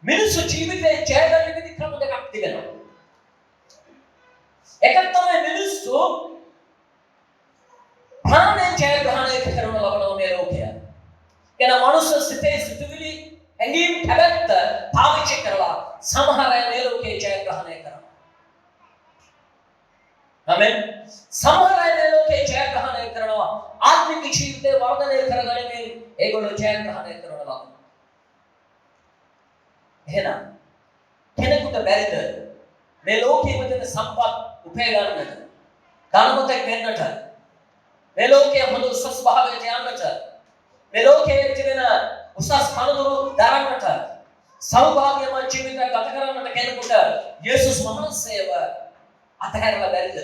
මිනිස්සු ජීවිතේ ජය ගන්න විදි ක්‍රම දෙකක් තිබෙනවා. එකක් තමයි මිනිස්සු ප්‍රාණයෙන් ජයග්‍රහණය කරන ලබන මේ ලෝකය. කියන මනුෂ්‍ය සිතේ සිතුවිලි ඇඟීම් හැබැත්ත පාවිච්චි කරලා සමහර අය මේ ලෝකේ ජයග්‍රහණය කරනවා. ආමෙන්. සමහර අය මේ ලෝකේ ජයග්‍රහණය කරනවා. ආත්මික ජීවිතේ වර්ධනය කරගැනීමෙන් ඒගොල්ලෝ ජයග්‍රහණය කරනවා. එහෙනම් කෙනෙකුට බැරිද මේ ලෝකයේ තියෙන සම්පත් උපය ගන්නට, ධනවතෙක් වෙන්නට, මේ ලෝකයේ හොඳ උසස් භාවයට යන්නට, මේ ලෝකයේ තියෙන උසස් කනුදුරු දරන්නට, සෞභාග්‍යමය ජීවිතයක් ගත කරන්නට කෙනෙකුට යේසුස් වහන්සේව අතහැරලා බැරිද?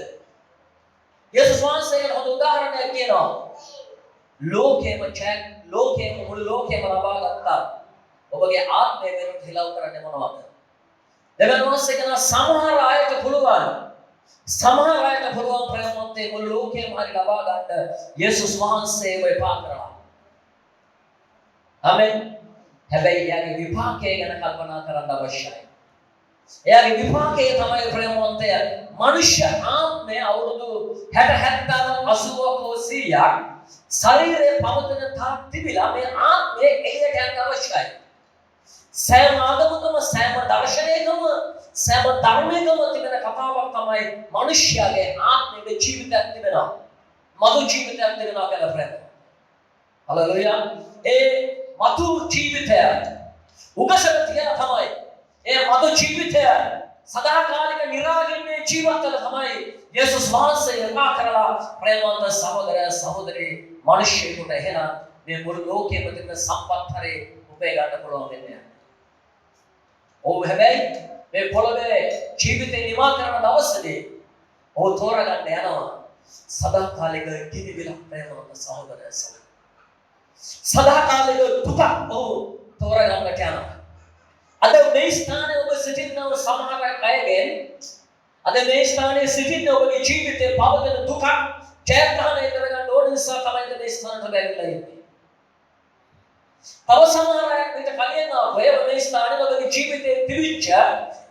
යේසුස් වහන්සේගේ හොඳ උදාහරණයක් කියනවා. ලෝකයේම මුළු ලෝකයේම ලබා ගත්තා. ඔබගේ ආත්මය වෙනුත් හිලව් කරන්නේ මොනවද? දෙවියන් වහන්සේ කියන සමහර අයට පුළුවන් ප්‍රේමවන්තේ මුළු ලෝකයේම හරි ලබා ගන්න යේසුස් වහන්සේව එපා කරලා. ආමෙන්. හැබැයි යාගේ විපාකය ගැන කල්පනා කරන්න අවශ්‍යයි. එයාගේ විපාකය තමයි ප්‍රේමවන්තය. මනුෂ්‍ය ආත්මය අවුරුදු 60 70 80 100ක් ශරීරයේ පවතින තාක් තිබිලා මේ ආත්මය එළියට යන්න අවශ්‍යයි. සෑම ආගමකම සෑම දර්ශනයකම සෑම ධර්මයකම තිබෙන කතාවක් තමයි මනුෂ්‍යයාගේ ආත්මික ජීවිතයක් තිබෙනවා. මතු ජීවිතයක් තිබෙනවා කියලා ප්‍රේම. හලෙලූයා. ඒ මතු ජීවිතය උගසල තියන තමයි. ඒ මතු ජීවිතය සදාකාලික නිරාගින්නේ ජීවත් වෙන තමයි යේසුස් වහන්සේ එපා කරලා ප්‍රේමවන්ත සහෝදර සහෝදරී මිනිස්සුන්ට එහෙනම් මේ මුළු ලෝකෙම තිබෙන සම්පත් හරේ උපය ගන්න පුළුවන් වෙන්නේ. ඔව් හැබැයි මේ පොළවේ ජීවිතේ නිමා කරන දවසේදී ඔහු තෝරගන්න යනවා සදාකාලික කිනිවිල ප්‍රේමවන්ත සහෝදර සහෝදරී. සදාකාලික දුක ඔහු තෝරගන්නට යනවා. අද මේ ස්ථානයේ ඔබ සිටිනව සමහර අයගෙන් අද මේ ස්ථානයේ සිටින ඔබගේ ජීවිතේ පවතින දුක ජයග්‍රහණය කරගන්න ඕන නිසා තමයි මේ ස්ථානට බැරිලා ඉන්නේ. තව සමහර අය විතර කලින් ආවේ මේ ස්ථානයේ ඔබගේ ජීවිතේ තිබිච්ච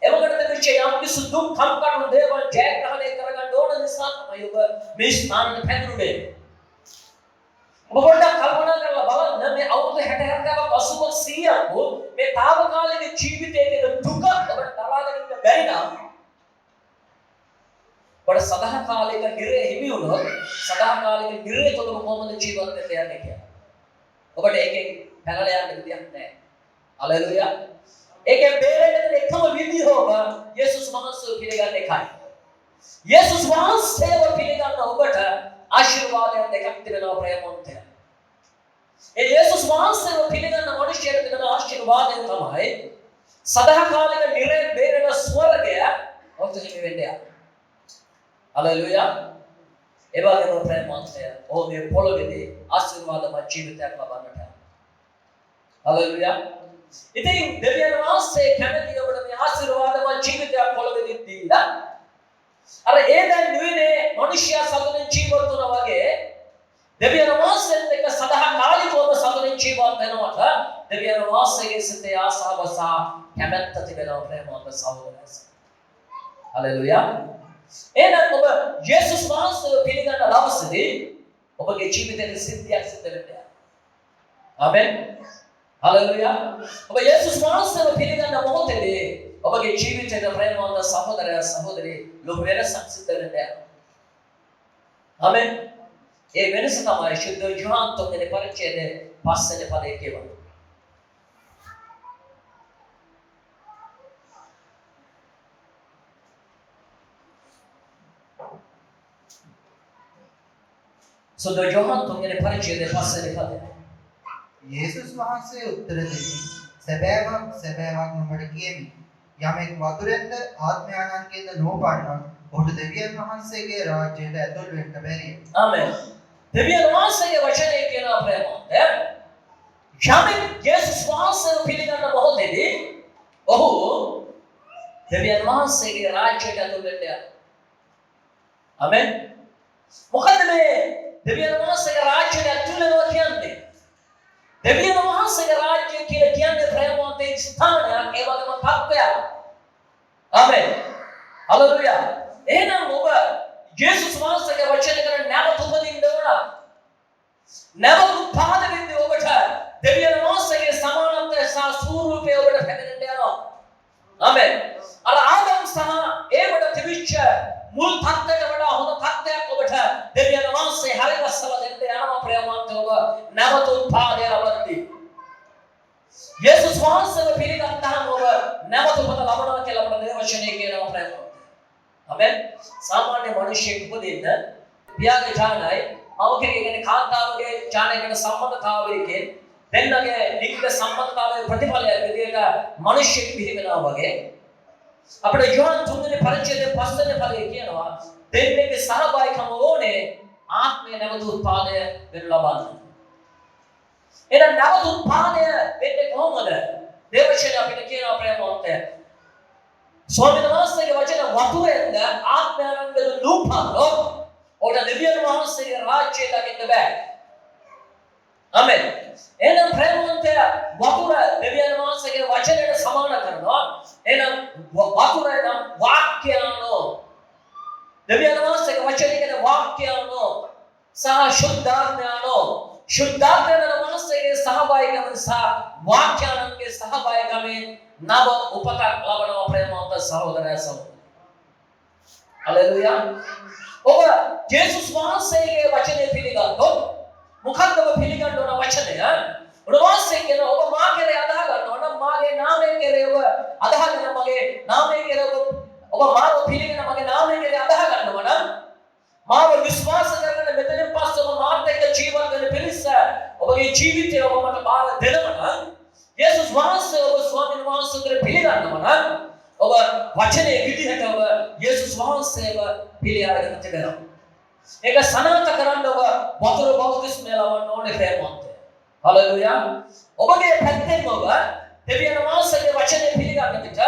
එවකට තිබිච්ච යම් කිසි දුක් කම්කටොළු දේවල් ජයග්‍රහණය කරගන්න ඕන නිසා තමයි ඔබ මේ ස්ථානට පැමිණුනේ. ඔබ පොඩ්ඩක් කල්පනා කරලා බලන්න මේ අවුරුදු 60 70ක් 80ක් 100ක් මේ తాවකාලික ජීවිතයේ දුක ඔබට දරාගෙන ඉන්න බැරි නම් ඔබ සදාකාලික නිරේ හිමි වුණොත් සදාකාලික නිරේ තුල කොහොමද ජීවත් වෙන්න යන්නේ කියලා. ඔබට ඒකෙන් පැනලා යන්න විදියක් නැහැ. හලෙලූයා. ඒකෙන් බේරෙන්න එකම විදිය ඔබ යේසුස් වහන්සේව පිළිගන්න එකයි. යේසුස් වහන්සේව පිළිගන්න ඔබට ආශිර්වාදයන් දෙකක් තිබෙනවා ප්‍රේමවන්තය. ඒ යේසුස් වහන්සේව පිළිගන්න මනුෂ්‍යයෙකුට තිබෙන ආශිර්වාදය තමයි සදාකාලික නිරේ බේරෙන ස්වර්ගය ඔබට හිමි වෙන්නේ. හලෙලූයා. ඒ වගේම ප්‍රේමවන්තය ඔබ මේ පොළොවේදී ආශිර්වාදමය ජීවිතයක් ලබන්නට. හලෙලූයා. ඉතින් දෙවියන් වහන්සේ කැමති ඔබට මේ ආශිර්වාදමය ජීවිතයක් පොළොවේදී දීලා අර ඒ දැන් නුවනේ මනුෂ්‍යයා සතුටින් ජීවත් වුණා වගේ දෙවියන් වහන්සේත් එක්ක සදාකාලිකව සතුටින් ජීවත් වෙනවට දෙවියන් වහන්සේගේ සිතේ ආසාව සහ කැමැත්ත තිබෙනවා ප්‍රේමවන්ත සහෝදරයන්. හලෙලූයා. එහෙනම් ඔබ යේසුස් වහන්සේව පිළිගන්න දවසේදී ඔබගේ ජීවිතයේ සිද්ධියක් සිද්ධ වෙනවා. ආමෙන්. හලෙලූයා. ඔබ යේසුස් වහන්සේව පිළිගන්න මොහොතේදී ඔබගේ ජීවිතයේ ප්‍රේමවන්ත සහෝදර සහෝදරී ලොකු වෙනසක් සිද්ධ වෙනවා. ආමෙන්. ඒ වෙනස තමයි ශුද්ධ යෝහන් 3 පරිච්ඡේදයේ 5 වෙනි පදයේ කියවන්නේ. ශුද්ධ යෝහන් 3 වෙනි පරිච්ඡේදයේ 5 වෙනි පදයේ යේසුස් වහන්සේ උත්තර දෙමි. සැබෑවක් නුඹට කියමි. යමෙක් වතුරෙන්ද ආත්මයානන්ගෙන්ද නොපන්නොත් ඔහුට දෙවියන් වහන්සේගේ රාජ්‍යයට ඇතුල් වෙන්න බැරිය. ආමෙන්. දෙවියන් වහන්සේගේ වචනේ කියන ප්‍රේමවන්තය යමෙක් යේසුස් වහන්සේව පිළිගන්න මොහොතේදී ඔහු දෙවියන් වහන්සේගේ රාජ්‍යයට ඇතුල් වෙන්න යනවා. ආමෙන්. මොකද මේ දෙවියන් වහන්සේගේ රාජ්‍යයට ඇතුල් වෙනවා කියන්නේ? දෙවියන් වහන්සේගේ රාජ්‍ය කියලා කියන්නේ ප්‍රේමවන්තේ ස්ථානයක් ඒ වගේම තත්ත්වයක්. ආමෙන්. හලෙලූයා. එහෙනම් ඔබ යේසුස් වහන්සේගේ වචන කරන නැවත උපදින්න ඕන. නැවත උත්පාද වෙන්නේ ඔබට දෙවියන් වහන්සේගේ සමානත්වය සහ ස්වරූපය ඔබට හැදෙන්න යනවා. ආමෙන්. අර ආදම් සහ ඒවට තිබිච්ච මුල් තත්ත්වයට වඩා හොඳ තත්ත්වයක් ඔබට දෙවියන් වහන්සේ හරිගස්සලා දෙන්න යනවා ප්‍රේමවන්තව නැවත උත්පාදය ලබන්නේ. යේසුස් වහන්සේව පිළිගත්තාම ඔබ නැවත උපත ලබනවා කියලා අපේ දේවචනයේ කියනවා ප්‍රේමවන්තව. ආමෙන්. සාමාන්‍ය මිනිහෙක් උපදින්න පියාගේ ඥානයි මවගේ කියන්නේ කාන්තාවගේ ඥානයකට සම්බන්ධතාවයකින් දෙන්නගේ ලිංග සම්බන්ධතාවයේ ප්‍රතිඵලයක් විදිහට මිනිහෙක් පිළිගනවා වගේ අපේ යෝහන් 3 වෙනි පරිච්ඡේදයේ 5 වෙනි පදයේ කියනවා දෙන්නගේ සහභාගීකම ඕනේ ආත්මය නැවත උත්පාදය වෙන ලබන්න. එහෙනම් නැවත උත්පාදය වෙන්නේ කොහොමද? දේවචනය අපිට කියනවා ප්‍රේමවන්තය. ස්වාමීන් වහන්සේගේ වචන වතුරෙන්ද ආත්මයන්ගෙන් නූපන්නොත් ඔබ දෙවියන් වහන්සේගේ රාජ්‍යය දකින්න බෑ. ආමෙන්. එහෙනම් ප්‍රේමවන්තය වතුර දෙවියන් වහන්සේගේ වචනයට සමාන කරනවා. එහෙනම් වතුර නම් වාක්‍යයන්ෝ දෙවියන් වහන්සේගේ වචනයේ වාක්‍යයන්ෝ සහ ශුද්ධාත්මයන්ෝ ශුද්ධාත්මයන් වහන්සේගේ සහභාගීකම සහ වාක්‍යයන්ගේ සහභාගීකමෙන් නව උපතක් ලබනවා ප්‍රේමවන්ත සහෝදරයා සහෝදරිය. හලෙලූයා. ඔබ යේසුස් වහන්සේගේ වචනේ පිළිගන්නොත් මොකක්ද ඔබ පිළිගන්න ඕන වචනය? උන්වහන්සේ කියන ඔබ මා කෙරේ අදහ ගන්නවා නම් මාගේ නාමයෙන් කෙරේ ඔබ අදහගෙන මගේ නාමයෙන් කෙරේ ඔබ මාව පිළිගෙන මගේ නාමයෙන් කෙරේ අදහ ගන්නවා නම් මාව විශ්වාස කරගෙන මෙතනින් පස්සේ ඔබ මාත් එක්ක ජීවත් වෙන පිරිස ඔබගේ ජීවිතය ඔබ මට බාර දෙනවා නම් යේසුස් වහන්සේ ඔබ ස්වාමීන් වහන්සේට පිළිගන්නවා නම් ඔබ වචනේ විදිහට ඔබ යේසුස් වහන්සේව පිළි අරගෙන තිබෙනවා. ඒක සනාථ කරන්න ඔබ වතුර බෞද්ධිස්මය ලබන්න ඕනේ ප්‍රේමවන්තය. හලෙලූයා. ඔබගේ පැත්තෙන් ඔබ දෙවියන් වහන්සේගේ වචනේ පිළිගන්න විට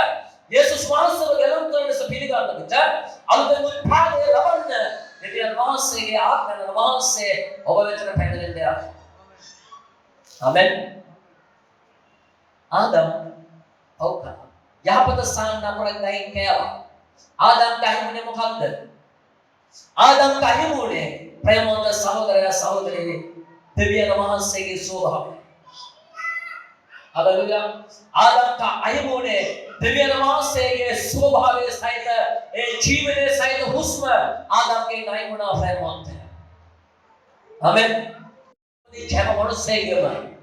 යේසුස් වහන්සේව ගැලුම් කරන ලෙස පිළිගන්න විට අලුතෙන් උත්පාදය ලබන්න දෙවියන් වහන්සේගේ ආත්මයන් වහන්සේ ඔබ වෙතට පැමිණෙන්න යනවා. ආමෙන්. ආදම් ඔව්කා යහපත සාන්නපරෙන් ගහින් කෑවා. ආදම්ට අහිමුනේ මොකක්ද? ආදම්ට අහිමුනේ ප්‍රේමවන්ත සහෝදරයා සහෝදරියනි දෙවියන් වහන්සේගේ ස්වභාවය. හලෙලූයා. ආදම්ට අහිමුනේ දෙවියන් වහන්සේගේ ස්වභාවය සහිත ඒ ජීවනයේ සහිත හුස්ම ආදම්ගේ අහිමුණා ප්‍රේමවන්තය. ආමෙන්. මේ හැම මොනසේගම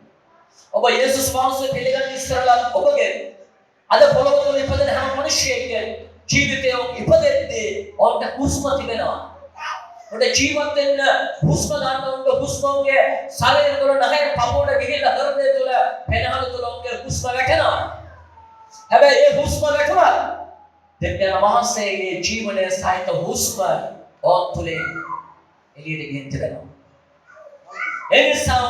ඔබ යේසුස් වහන්සේ පිළිගන්න ඉස්සරලා ඔබගේ අද පොළොව තුල ඉපදෙන හැම මිනිහෙකගේ ජීවිතය ඉපදෙද්දී ඔන්න හුස්ම තිබෙනවා. ඔන්න ජීවත් වෙන්න හුස්ම ගන්න උන්ගේ හුස්මෝගේ ශරීරය තුල නැහැ පපුවට ගිහිල්ලා හෘදය තුල පෙනහළ තුල උන්ගේ හුස්ම වැටෙනවා. හැබැයි ඒ හුස්ම වැටුණා දෙවියන් වහන්සේගේ ජීවනයේ සහිත හුස්ම ඔන් තුලේ එළියට ගෙන් තිබෙනවා. ඒ නිසා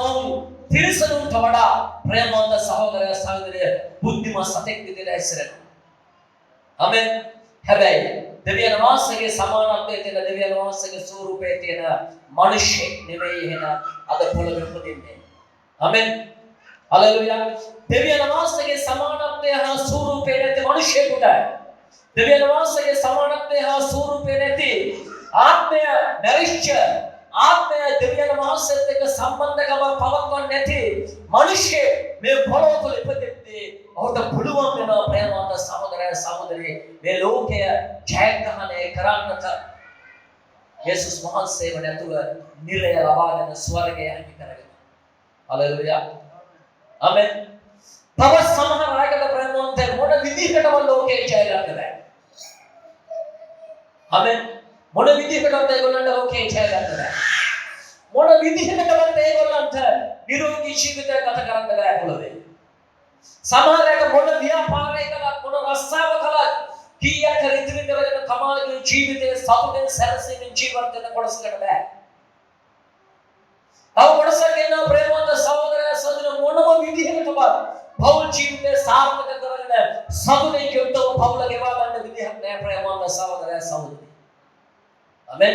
තිරිසනුන්ට වඩා ප්‍රේමවන්ත සහෝදරයා සහෝදරිය බුද්ධිමත් සතෙක් විදිහට ඇස්සරෙනවා. ආමෙන්. හැබැයි දෙවියන් වහන්සේගේ සමානත්වයේ තියෙන දෙවියන් වහන්සේගේ ස්වරූපයේ තියෙන මිනිහෙක් නෙවෙයි එහෙනම් අද පොළොවේ උපදින්නේ. ආමෙන්. හලෙලූයා. දෙවියන් වහන්සේගේ සමානත්වයේ හා ස්වරූපයේ නැති මිනිහෙකුට දෙවියන් වහන්සේගේ සමානත්වයේ හා ස්වරූපයේ නැති ආත්මය මරිච්ච ආත්මය දෙවියන් වහන්සේත් එක්ක සම්බන්ධකම පවත්වන්නේ නැති මිනිහෙ මේ පොළොව තුල ඉපදෙද්දී ඔහුට පුළුවන් වෙනවා ප්‍රේමවන්ත සහෝදරයා සහෝදරිය මේ ලෝකය ජයග්‍රහණය කරන්නට යේසුස් වහන්සේව නැතුව නිරය ලබාගෙන ස්වර්ගය හිමි කරගෙන. හලෙලූයා. ආමෙන්. තව සමහර අයකට ප්‍රේමවන්ත මොන විදිහකටම ලෝකේ ජය ගන්න බෑ. ආමෙන්. මොන විදිහකටවත් ඒගොල්ලන්ට ලෝකේ ජය ගන්න බෑ. මොන විදිහකටවත් ඒගොල්ලන්ට නිරෝගී ජීවිතයක් ගත කරන්න බෑ පොළොවේ. සමහරවිට මොන ව්‍යාපාරය කළත් මොන රස්සාව කළත් කීයක් රිද්දින් කරගෙන තමාගේ ජීවිතයේ සතුටෙන් සැනසීමෙන් ජීවත් වෙන්න කොටසකට බෑ. තව කොටසක් ඉන්නවා ප්‍රේමවන්ත සහෝදරයා සහෝදරිය මොනම විදිහකටවත් පෞල් ජීවිතේ සාර්ථක කරගෙන සතුටෙන් යුක්තව පෞල ගෙවා ගන්න විදිහක් නෑ ප්‍රේමවන්ත සහෝදරයා සහෝදරිය. ආමෙන්.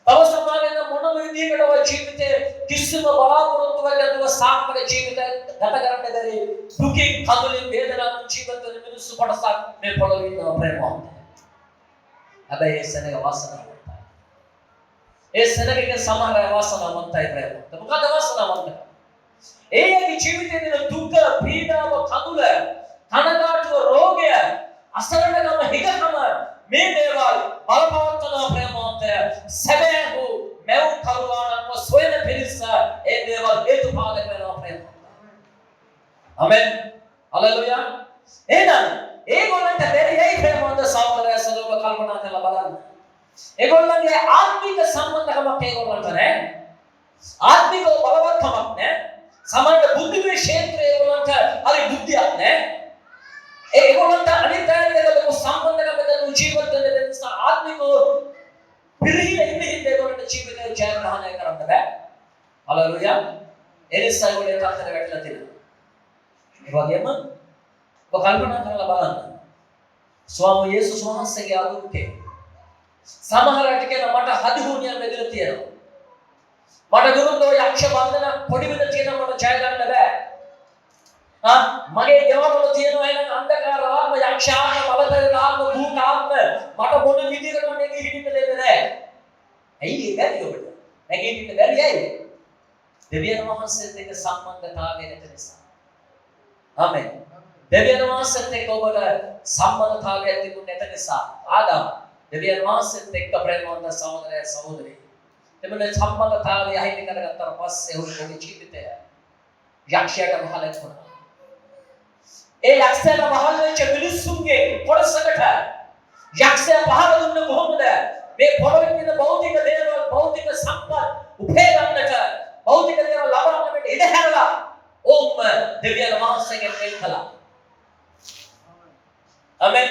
තව සමහරවිට මොනම විදිහකට ඔය ජීවිතේ කිසිම බලාපොරොත්තුවක් නැතුව සාර්ථක ජීවිතයක් ගත කරන්න බැරි දුකින් කඳුලින් වේදනාවෙන් ජීවත් වෙන මිනිස්සු කොටසක් මේ පොළොවේ ඉන්නවා ප්‍රේමවන්ත. හැබැයි ඒ සෙනග වාසනාවන්තයි. ඒ සෙනගගේ සමහර අය වාසනාවන්තයි ප්‍රේමවන්ත. මොකද වාසනාවන්ත? ඒ ජීවිතේ දෙන දුක, පීඩාව, කඳුල, කනගාටුව, රෝගය, අසරණකම, හිගකම මේ දේවල් බලපවත්වන ප්‍රේමවන්තය සැබෑහු මෙව් කරුවාණන්ව සොයන පිරිස ඒ දේවල් හේතුපාදක වෙනවා ප්‍රේමවන්තය. ආමෙන්. හලෙලූයා. එහෙනම් ඒගොල්ලන්ට බැරි ඇයි ප්‍රේමවන්ත සහෝදරය සදෝක කල්පනා කරලා බලන්න. ඒගොල්ලන්ගේ ආත්මික සම්බන්ධකමක් ඒගොල්ලන්ට නැහැ. ආත්මික බලවත්කමක් නැහැ. සමහර බුද්ධිමය ක්ෂේත්‍රයේ ඒගොල්ලන්ට හරි බුද්ධියක් නැහැ. ඒගොල්ලන්ට අනිත් අයගේ ලොකු සම්බන්ධකමක් දෙන ජීවිත දෙන්න නිසා ආත්මික පිළිහිල ඉන්නේ ඒගොල්ලන්ට ජීවිතේ ජයග්‍රහණය කරන්න බෑ. හලෙලූයා. එනිසා ඒගොල්ලෝ ඒකට වැටලා තියෙනවා. ඒ වගේම ඔබ කල්පනා කරලා බලන්න. ස්වාමී යේසුස් වහන්සේගේ ආගුකේ සමහර අය කියන මට හදිහුණියක් වෙදලා තියෙනවා. මට විරුද්ධව යක්ෂ බන්ධන පොඩි වෙන තියෙන මට ජය ගන්න බෑ. මගේ ගෙවවල තියෙනවා එන අන්ධකාර ආත්ම යක්ෂාත්ම බලපෑම ආත්ම භූත ආත්ම මට මොන විදිහකට මේක හිටින්න දෙන්නේ නැහැ. ඇයි ඒ බැරි ඔබට? නැගිටින්න බැරි ඇයි? දෙවියන් වහන්සේත් එක්ක සම්බන්ධතාවය නැති නිසා. ආමෙන්. දෙවියන් වහන්සේත් එක්ක ඔබට සම්බන්ධතාවයක් තිබුණේ නැති නිසා ආදාම දෙවියන් වහන්සේත් එක්ක ප්‍රේමවන්ත සහෝදරය සහෝදරී එමෙන්න සම්බන්ධතාවය අහිමි කරගත්තාට පස්සේ ඔහුගේ ජීවිතය යක්ෂයාට මහලක් වුණා. ඒ යක්ෂයාට මහල් වෙච්ච මිනිස්සුන්ගේ කොටසකට යක්ෂයා පහර දුන්නේ කොහොමද? මේ පොළොවේ තියෙන භෞතික දේවල් භෞතික සම්පත් උපේ ගන්නට භෞතික දේවල් ලබන්නට ඉඩ හැරලා ඕම් දෙවියන් වහන්සේගෙන් වෙන් කළා. ආමෙන්.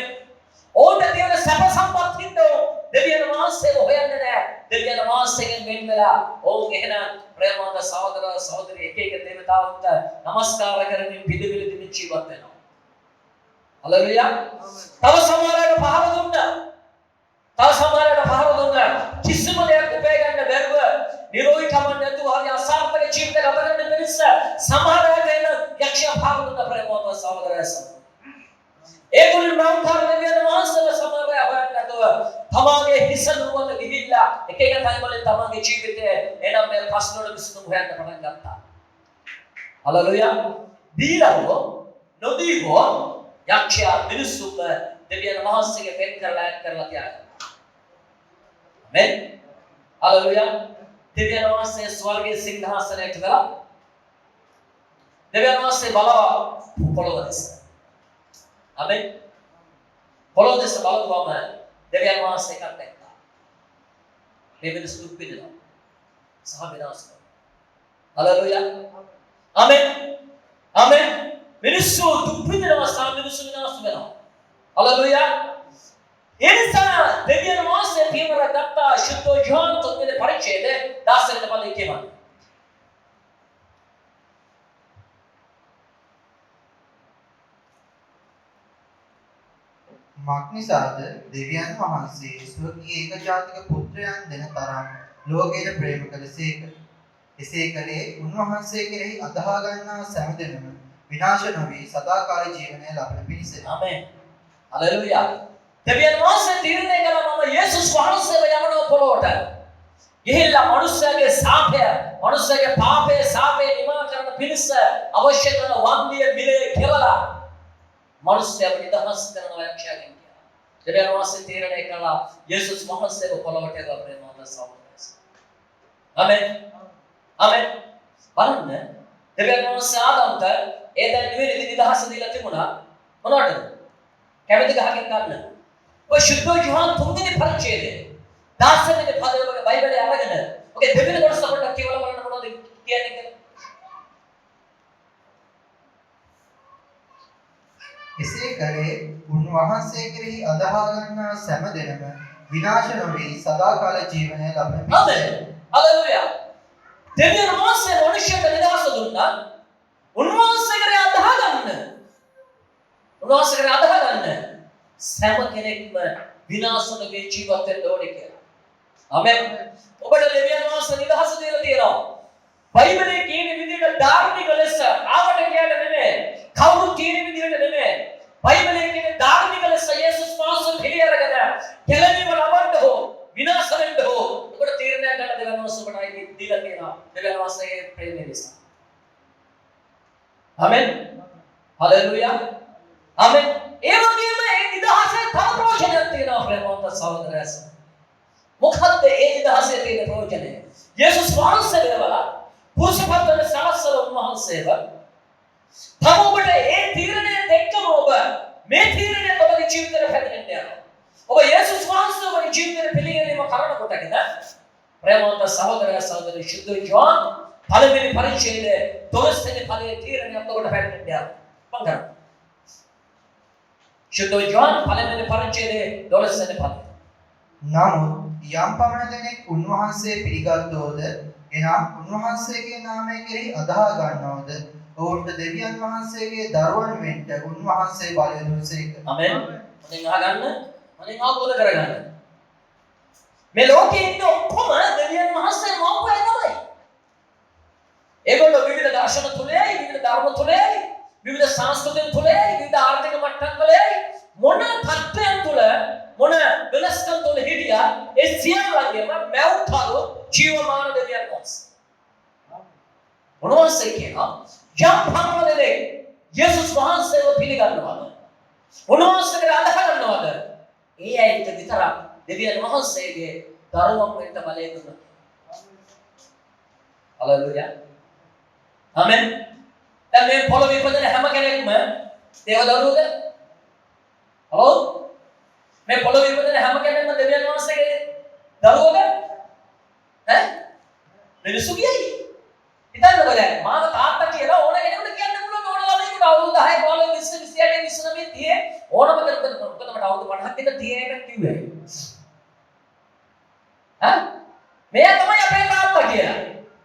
ඕන තියෙන සැප සම්පත් හින්දෝ දෙවියන් වහන්සේව හොයන්නේ නැහැ. දෙවියන් වහන්සේගෙන් වෙන් වෙලා ඕන් එහෙනම් ප්‍රේමවන්ත සහෝදර සහෝදරි එක එක දේවතාවුන්ට নমස්කාර කරමින් පිළිවිල දෙමින් ජීවත් වෙනවා. හලෙලූයා. තව සමහරකට පහර දුන්නා. කිසිම දෙයක් උපය ගන්න බැරුව නිරෝධිකම නැතුව හරි අසාර්ථක ජීවිත ගත කරන මිනිස්ස සමහර අය එන යක්ෂ පහර දුන්න ප්‍රේමවන්ත සහෝදරයස. ඒගොල්ලෝ නම් කරගෙන වහන්සේල සමහර අය හොයන්න නැතුව තමාගේ හිස නුවණ ගිහිල්ලා එක එක තැන්වල තමාගේ ජීවිතේ එනම් මේ ප්‍රශ්න වල විසඳුම් හොයන්න පටන් ගත්තා. හලෙලූයා. දීලවෝ නොදීවෝ යක්ෂයා මිනිස්සුම දෙවියන් වහන්සේගේ පෙන් කරලා ඈත් කරලා තියාගන්නවා. ආමෙන්. හලෙලූයා. දෙවියන් වහන්සේ ස්වර්ගයේ සිංහාසනයට ගලා දෙවියන් වහන්සේ බලව පොළොව දෙස. ආමෙන්. පොළොව දෙස බලපුවම දෙවියන් වහන්සේ එකක් දැක්කා. මේ මිනිස්සු දුක් විඳිනවා. සහ විනාශ කරනවා. හලෙලූයා. ආමෙන්. ආමෙන්. මිනිස්සු දුක් විඳිනවා සහ මිනිස්සු විනාශ වෙනවා. හලෙලූයා. එනිසා දෙවියන් වහන්සේ පියවර ගත්තා ශුද්ධ යෝහන් 3 වෙනි පරිච්ඡේදයේ 10 වෙනි පදයේ කියනවා. මක්නිසාද දෙවියන් වහන්සේ ස්වකීය ඒකජාතික පුත්‍රයන් දෙන තරම් ලෝකයට ප්‍රේම කළසේක. එසේ කළේ උන්වහන්සේ කෙරෙහි අදහා ගන්නා සෑම දෙනම විනාශ නොවි සදාකාල ජීවනය ලබන පිණිස. ආමෙන්. හලෙලූයා. දෙවියන් වහන්සේ තීරණය කළා මම යේසුස් වහන්සේව යවනවා පොළොවට. ගිහිල්ලා මනුස්සයාගේ සාපය, මනුස්සයාගේ පාපයේ සාපය නිවා කරන පිණිස අවශ්‍ය කරන වන්දිය මිලේ කෙවලා මනුස්සයව නිදහස් කරනවා යක්ෂයාගෙන් කියලා. දෙවියන් වහන්සේ තීරණය කළා යේසුස් වහන්සේව පොළොවට යවන්න ප්‍රේමවන්ත සහෝදරයස. ආමෙන්. ආමෙන්. බලන්න දෙවියන් වහන්සේ ආදම්ට ඒ දැන් නිවැරදි නිදහස දීලා තිබුණා. මොනවටද? කැමති ගහකින් ගන්න. ඔය ශුද්ධ යෝහන් 3 වෙනි පරිච්ඡේදයේ 10 වෙනි පදයේ ඔබගේ බයිබලයේ අරගෙන ඔගේ දෙවෙනි කොටස පොඩ්ඩක් කියවලා බලන්න මොනවද කියන්නේ කියලා. එසේ කලේ උන්වහන්සේ කෙරෙහි අදහා ගන්නා සෑම දෙනම විනාශ නොවි සදාකාල ජීවනය ලබන පිණිස. ආමෙන්. හලෙලූයා. දෙවියන් වහන්සේ මනුෂ්‍යයට නිදහස දුන්නා. උන්වහන්සේ කෙරෙහි අදහා ගන්න. උන්වහන්සේ කෙරෙහි අදහා ගන්න. සෑම කෙනෙක්ම විනාශ නොවි ජීවත් වෙන්න ඕනේ කියලා. ආමෙන්. ඔබට දෙවියන් වහන්සේ නිදහස වහන්සේට දීලා තියෙනවා දෙවියන් වහන්සේගේ ප්‍රේමය නිසා. ආමෙන්. හලෙලූයා. ආමෙන්. ඒ වගේම ඒ නිදහසේ තව ප්‍රයෝජනයක් තියෙනවා ප්‍රේමවන්ත සහෝදරයස්. මොකද්ද ඒ නිදහසේ තියෙන ප්‍රයෝජනය? යේසුස් වහන්සේ දේවලා පුරුෂපත්වන සලස්සල උන්වහන්සේව තම ඔබට ඒ තීරණය දෙකම ඔබ මේ තීරණය ඔබගේ ජීවිතේ පැමිණෙන්න යනවා. ඔබ යේසුස් වහන්සේ ඔබගේ ජීවිතේ පිළිගැනීම කරන කොටගෙන ප්‍රේමවන්ත සහෝදරය සහෝදරි ශුද්ධ ජෝන් පළවෙනි පරිච්ඡේදයේ 12 වෙනි පදයේ තීරණයක් ඔබට පැමිණෙන්න යනවා. මම කරා. ශුද්ධ ජෝන් පළවෙනි පරිච්ඡේදයේ 12 වෙනි පදය. නමුත් යම් පමණ දෙනෙක් උන්වහන්සේ පිළිගත්තෝද එනම් උන්වහන්සේගේ නාමය කෙරෙහි අදහා ගන්නවද ඔවුන්ට දෙවියන් වහන්සේගේ දරුවන් වෙන්න උන්වහන්සේ බලය දුන්සේක. ආමෙන්. මගෙන් අහගන්න, මගෙන් අවබෝධ කරගන්න. මේ ලෝකේ ඉන්න ඔක්කොම දෙවියන් වහන්සේ මව්පිය තමයි. ඒගොල්ලෝ විවිධ දර්ශන තුලයි, විවිධ ධර්ම තුලයි, විවිධ සංස්කෘතින් තුලයි, විවිධ ආර්ථික මට්ටම් වලයි මොන තත්ත්වයන් තුල මොන වෙනස්කම් තුල හිටියා ඒ සියල්ලන්ගේම මව්තරු ජීවමාන දෙවියන් වහන්සේ. උන්වහන්සේ කියනවා යම් පමණකදී යේසුස් වහන්සේව පිළිගන්නවද? උන්වහන්සේට අදහ ගන්නවද? ඒ ඇයිට විතරක් දෙවියන් වහන්සේගේ දරුවන් වෙන්න බලය දුන්නා. හලෙලූයා. ආමෙන්. දැන් මේ පොළොවේ ඉපදෙන හැම කෙනෙක්ම දේව දරුවෝද? හලෝ. මේ පොළොවේ ඉපදෙන හැම කෙනෙක්ම දෙවියන් වහන්සේගේ දරුවෝද? ඈ? මිනිස්සු කියයි. හිතන්නකෝ දැන් මාව තාත්තා කියලා ඕන කෙනෙකුට කියන්න පුළුවන් ඕන ළමයෙකුට අවුරුදු 10 15 20 28 29 30 ඕනම කෙනෙකුට මොකද මට අවුරුදු 50ක් දෙක 31ක් කිව්වේ. ඈ? මෙයා තමයි අපේ තාත්තා කියලා.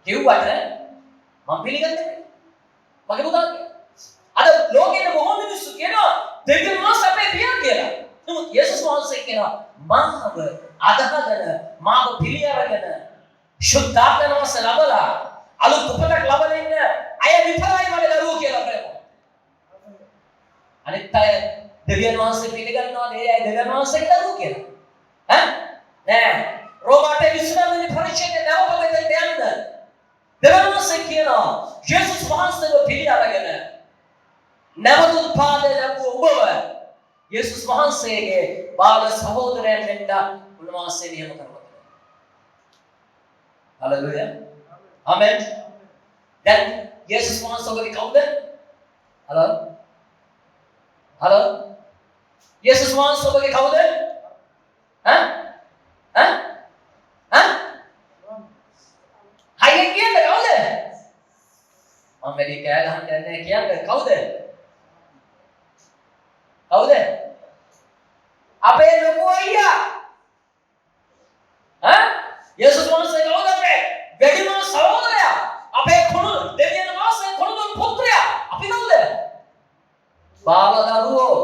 කිව්වට මම පිළිගන්නේ නැහැ. මගේ පුතා කියලා. අද ලෝකයේ බොහෝ මිනිස්සු කියනවා දෙවියන් වහන්සේ අපේ පියා කියලා. නමුත් යේසුස් වහන්සේ කියනවා මාව අදහගෙන මාව පිළි අරගෙන ශුද්ධාත්ම වහන්සේ ලබලා අලුත් උපතක් ලබන ඉන්න අය විතරයි මගේ දරුවෝ කියලා කියනවා. අනිත් අය දෙවියන් වහන්සේ පිළිගන්නවා ඒ අය දෙවියන් වහන්සේගේ දරුවෝ කියලා. ඈ? නෑ. රෝමාට 29 වෙනි පරිච්ඡේදයේ නවක මෙතෙන් යන්න. දෙවියන් වහන්සේ කියනවා යේසුස් වහන්සේව පිළි අරගෙන නැවත උත්පාදනය ලැබුව ඔබව යේසුස් වහන්සේගේ බාල සහෝදරයන් වෙන්න උන්වහන්සේ නියම කරනවා. හලෙලූයා. ආමෙන්. දැන් යේසුස් වහන්සේ ඔබගේ කවුද? හලෝ. හලෝ. යේසුස් වහන්සේ ඔබගේ කවුද? ඈ? ඈ? ඈ? හයියෙන් කියන්නේ කවුද? මම වැඩි කෑ ගහන්න යන්නේ කියන්නේ කවුද? කවුද? අපේ ලොකු අයියා. ඈ? යේසුස් වහන්සේ කවුද අපේ? වැඩිම සහෝදරයා. අපේ කුණු දෙවියන් වහන්සේ කුණුදුන් පුත්‍රයා. අපි කවුද? බාල දරුවෝ.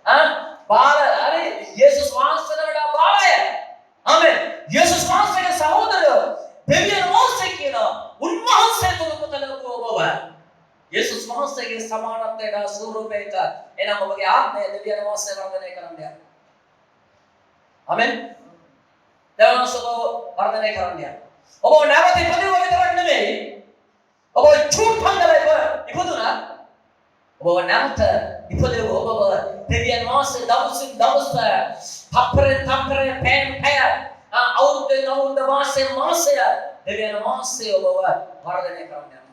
ඈ? බාල අර යේසුස් වහන්සේට වඩා බාලය. ආමෙන්. යේසුස් වහන්සේගේ සහෝදරයෝ දෙවියන් වහන්සේ කියනවා උන්වහන්සේ තුල පුතලකෝ ඔබව යේසුස් වහන්සේගේ සමානත්වයට ස්වරූපයට එනම් ඔබගේ ආත්මය දෙවියන් වහන්සේ වර්ධනය කරන්න යනවා. ආමෙන්. දෙවියන් වහන්සේ වර්ධනය කරන්න යනවා. ඔබ නැවත ඉපදුව විතරක් නෙමෙයි. ඔබ චූට්පංගල ඉපදුනා. ඔබ නැවත ඉපදුව ඔබව දෙවියන් වහන්සේ දවසින් දවස තප්පරෙන් තප්පරේ පෑන් පැය අවුරුද්දෙන් අවුරුද්ද මාසෙන් මාසය දෙවියන් වහන්සේ ඔබව වර්ධනය කරන්න යනවා.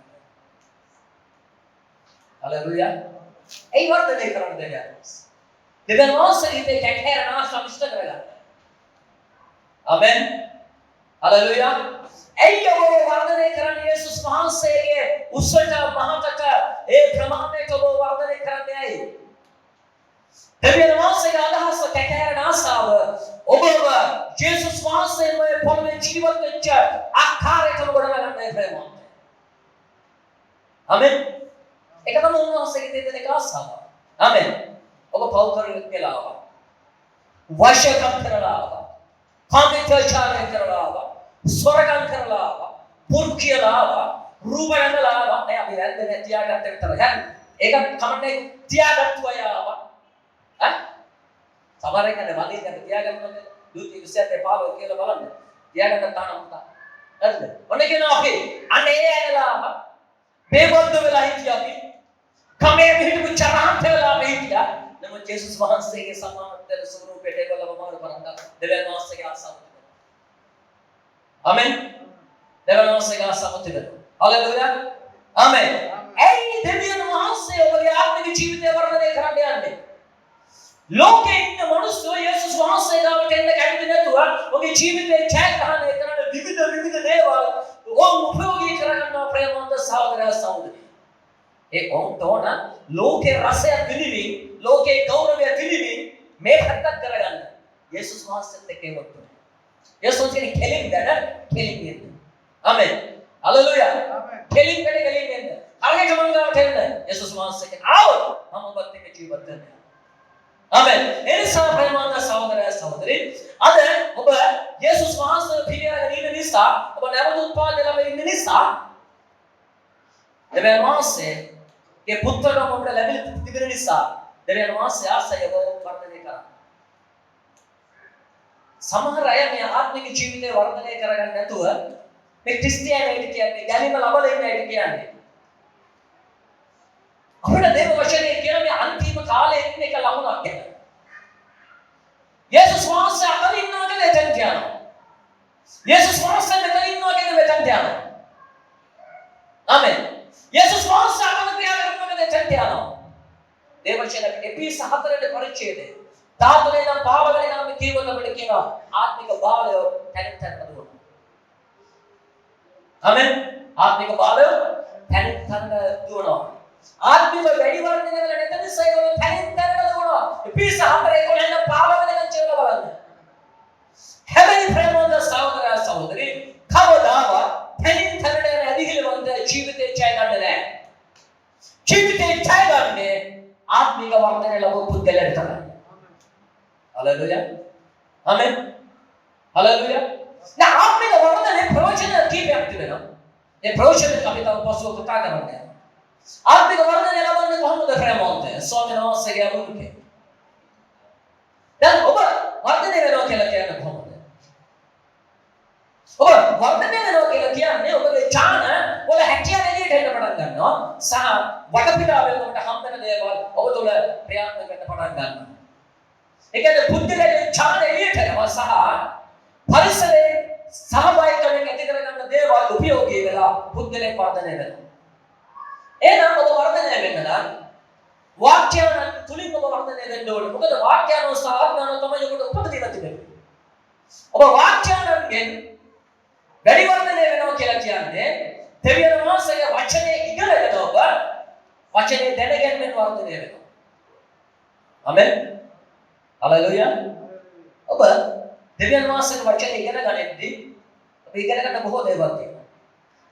හලෙලූයා. ඒ වර්ධනය කරන්න දෙවියන් වහන්සේ. දෙවියන් වහන්සේ ඉතේ කැකේරන ආශාමිෂ්ඨ කරගන්න. ආමෙන්. හලෙලූයා. ඇයි ඔබ වර්ධනය කරන්නේ යේසුස් වහන්සේගේ උසට මහතට ඒ ප්‍රමාණයට ඔබ වර්ධනය කරන්නේ ඇයි? දෙවියන් වහන්සේගේ අදහස කැකේරන ආශාව ඔබව යේසුස් වහන්සේගේ පොළොවේ ජීවත් වෙච්ච ආකාරයටම ගොඩනගන්නයි ප්‍රේමවන්තය. ආමෙන්. ඒක තමයි උන්වහන්සේගේ දෙදෙනෙක් ආශාව. ආමෙන්. ඔබ පව් කරගෙන කියලා ආවා. වශකම් කරලා ආවා. කාමීත්‍යාචාරය කරලා ආවා. ස්වර්ගම් කරලා ආවා. පුරුක් කියලා ආවා. රූපයන්දලා ආවා. නෑ අපි වැරද්දේ තියාගත්ත විතර හරි. ඒක කමන්නේ තියාගත්තු අය ආවා. ඈ? සමහර එකනේ වදින්න තියාගන්නොත් දුති විශ්යත් එපාව කියලා බලන්න. තියාගන්න තාන පුතා. හරිද? ඔන්න කියනවා අපි අනේ ඇනලා බේබන්දු වෙලා හිටියා අපි. කමේ පිටු චරාන්ත වෙලා අපි හිටියා. නමුත් ජේසුස් වහන්සේගේ සමානතර ස්වරූපයට ඒගොල්ලෝ මාරු කරන්න දෙවියන් වහන්සේගේ ආසාව. ආමෙන්. දෙවියන් වහන්සේගේ ආසාව තිබෙනවා. හalleluya. ආමෙන්. ඒ දෙවියන් වහන්සේ ඔබගේ ආත්මික ජීවිතය වර්ධනය කරන්න යන්නේ. ලෝකේ ඉන්න මිනිස්සු යේසුස් වහන්සේ ගාවට එන්න කැමති නැතුව ඔබගේ ජීවිතේ ඡායාග්‍රහණය කරන විවිධ දේවල් ඕම් උපයෝගී කරගන්නවා ප්‍රේමවන්ත සහෝදරයා සහෝදරිය. ඒ ඕන ලෝකේ රසය පිළිවි ලෝකේ ගෞරවය පිළිවි මේ හත්තක් කරගන්න. යේසුස් වහන්සේත් එක්ක ඒවත්. යේසුස් කියන්නේ කෙලින් දැන කෙලින් ඉන්න. ආමෙන්. හalleluya. ආමෙන්. කෙලින් වැඩ කෙලින් ඉන්න. අරගෙන ගමන්ගාවට එන්න. යේසුස් වහන්සේ ආවොත් මම ඔබත් එක්ක ජීවත් වෙනවා. ආමෙන්. එනිසා ප්‍රේමවන්ත සහෝදරයා සහෝදරි අද ඔබ යේසුස් වහන්සේ පිළිගන්න ඉන්න නිසා ඔබ නැවත උත්පාදනය ලැබෙන්න ඉන්න නිසා දෙවියන් වහන්සේගේ පුත්‍රකම ඔබට ලැබෙන්න තිබෙන නිසා දෙවියන් වහන්සේ ආසය ඔබ වර්ධනය කරා. සමහර අය මේ ආත්මික ජීවිතය වර්ධනය කරගන්න නැතුව මේ ක්‍රිස්තියානිට කියන්නේ ගැලීම ලබලා ඉන්නයිට කියන්නේ. අපිට දේව වචනේ කියන මේ අන්තිම කාලේ ඉන්න එක ලකුණක් ගැන. යේසුස් වහන්සේ අතන ඉන්නවා කියලා එතෙන් කියනවා. යේසුස් වහන්සේ මෙතන ඉන්නවා කියලා මෙතෙන් කියනවා. ආමෙන්. යේසුස් වහන්සේ අතන ක්‍රියා කරනවා කියලා එතෙන් කියනවා. දේව වචනේ එපිස 4 පරිච්ඡේදය 13 නම් 15 වෙනි නම් කියවන අපිට කියනවා ආත්මික බාලය තැනින් තැනට දුවනවා. ආමෙන්. ආත්මික බාලය තැනින් තැනට දුවනවා. ආත්මික වැඩි වර්ධනය වෙලා නැත නිසා ඒගොල්ලෝ තැනින් තැනට දුවනවා. එපිස 4 11 නම් 15 වෙනකන් කියලා බලන්න. හැබැයි ප්‍රේමවන්ත සහෝදරයා සහෝදරි කවදාවත් තැනින් තැනට යන අධිහිලවන්ත ජීවිතේ ඡය ගන්න නැහැ. ජීවිතේ ඡය ගන්නේ ආත්මික වර්ධනය ලැබු පුද්ගලයන්ට තමයි. හalleluya. ආමෙන්. හalleluya. නා ආත්මික වර්ධනයේ ප්‍රයෝජන කීපයක් තිබෙනවා. ඒ ප්‍රයෝජන අපි තව පසුව කතා කරන්නේ. ආත්මික වර්ධනය ලබන්නේ කොහොමද ප්‍රේමවන්තය? ස්වාමීන් වහන්සේගේ අනුකම්පාවෙන්. දැන් ඔබ වර්ධනය වෙනවා කියලා කියන්නේ කොහොමද? ඔබ වර්ධනය වෙනවා කියලා කියන්නේ ඔබගේ ඥාන වල හැකියාව එළියට එන්න පටන් ගන්නවා. සහ වටපිටාවෙන් ඔබට හම්බෙන දේවල් ඔබ තුළ ක්‍රියාත්මක වෙන්න පටන් ගන්නවා. ඒ කියන්නේ බුද්ධිලේ ඥාන එළියට එනවා සහ පරිසරයේ සහභාගීකමෙන් ඇති කරගන්න දේවල් උපයෝගී වෙලා බුද්ධිලේ වර්ධනය වෙනවා. එහෙනම් ඔබ වර්ධනය වෙන්න නම් වාක්‍යයන් තුලින් ඔබ වර්ධනය වෙන්න ඕනේ. මොකද වාක්‍යයන් සහ ආත්මයන් තමයි ඔබට උපදින තිබෙන්නේ. ඔබ වාක්‍යයන්ගෙන් වැඩි වර්ධනය වෙනවා කියලා කියන්නේ දෙවියන් වහන්සේගේ වචනේ ඉගෙනගෙන ඔබ වචනේ දැනගැනීමෙන් වර්ධනය වෙනවා. ආමෙන්. හalleluya. ඔබ දෙවියන් වහන්සේගේ වචනේ ඉගෙන ගන්නෙද්දී ඔබ ඉගෙන ගන්න බොහෝ දේවල් තියෙනවා.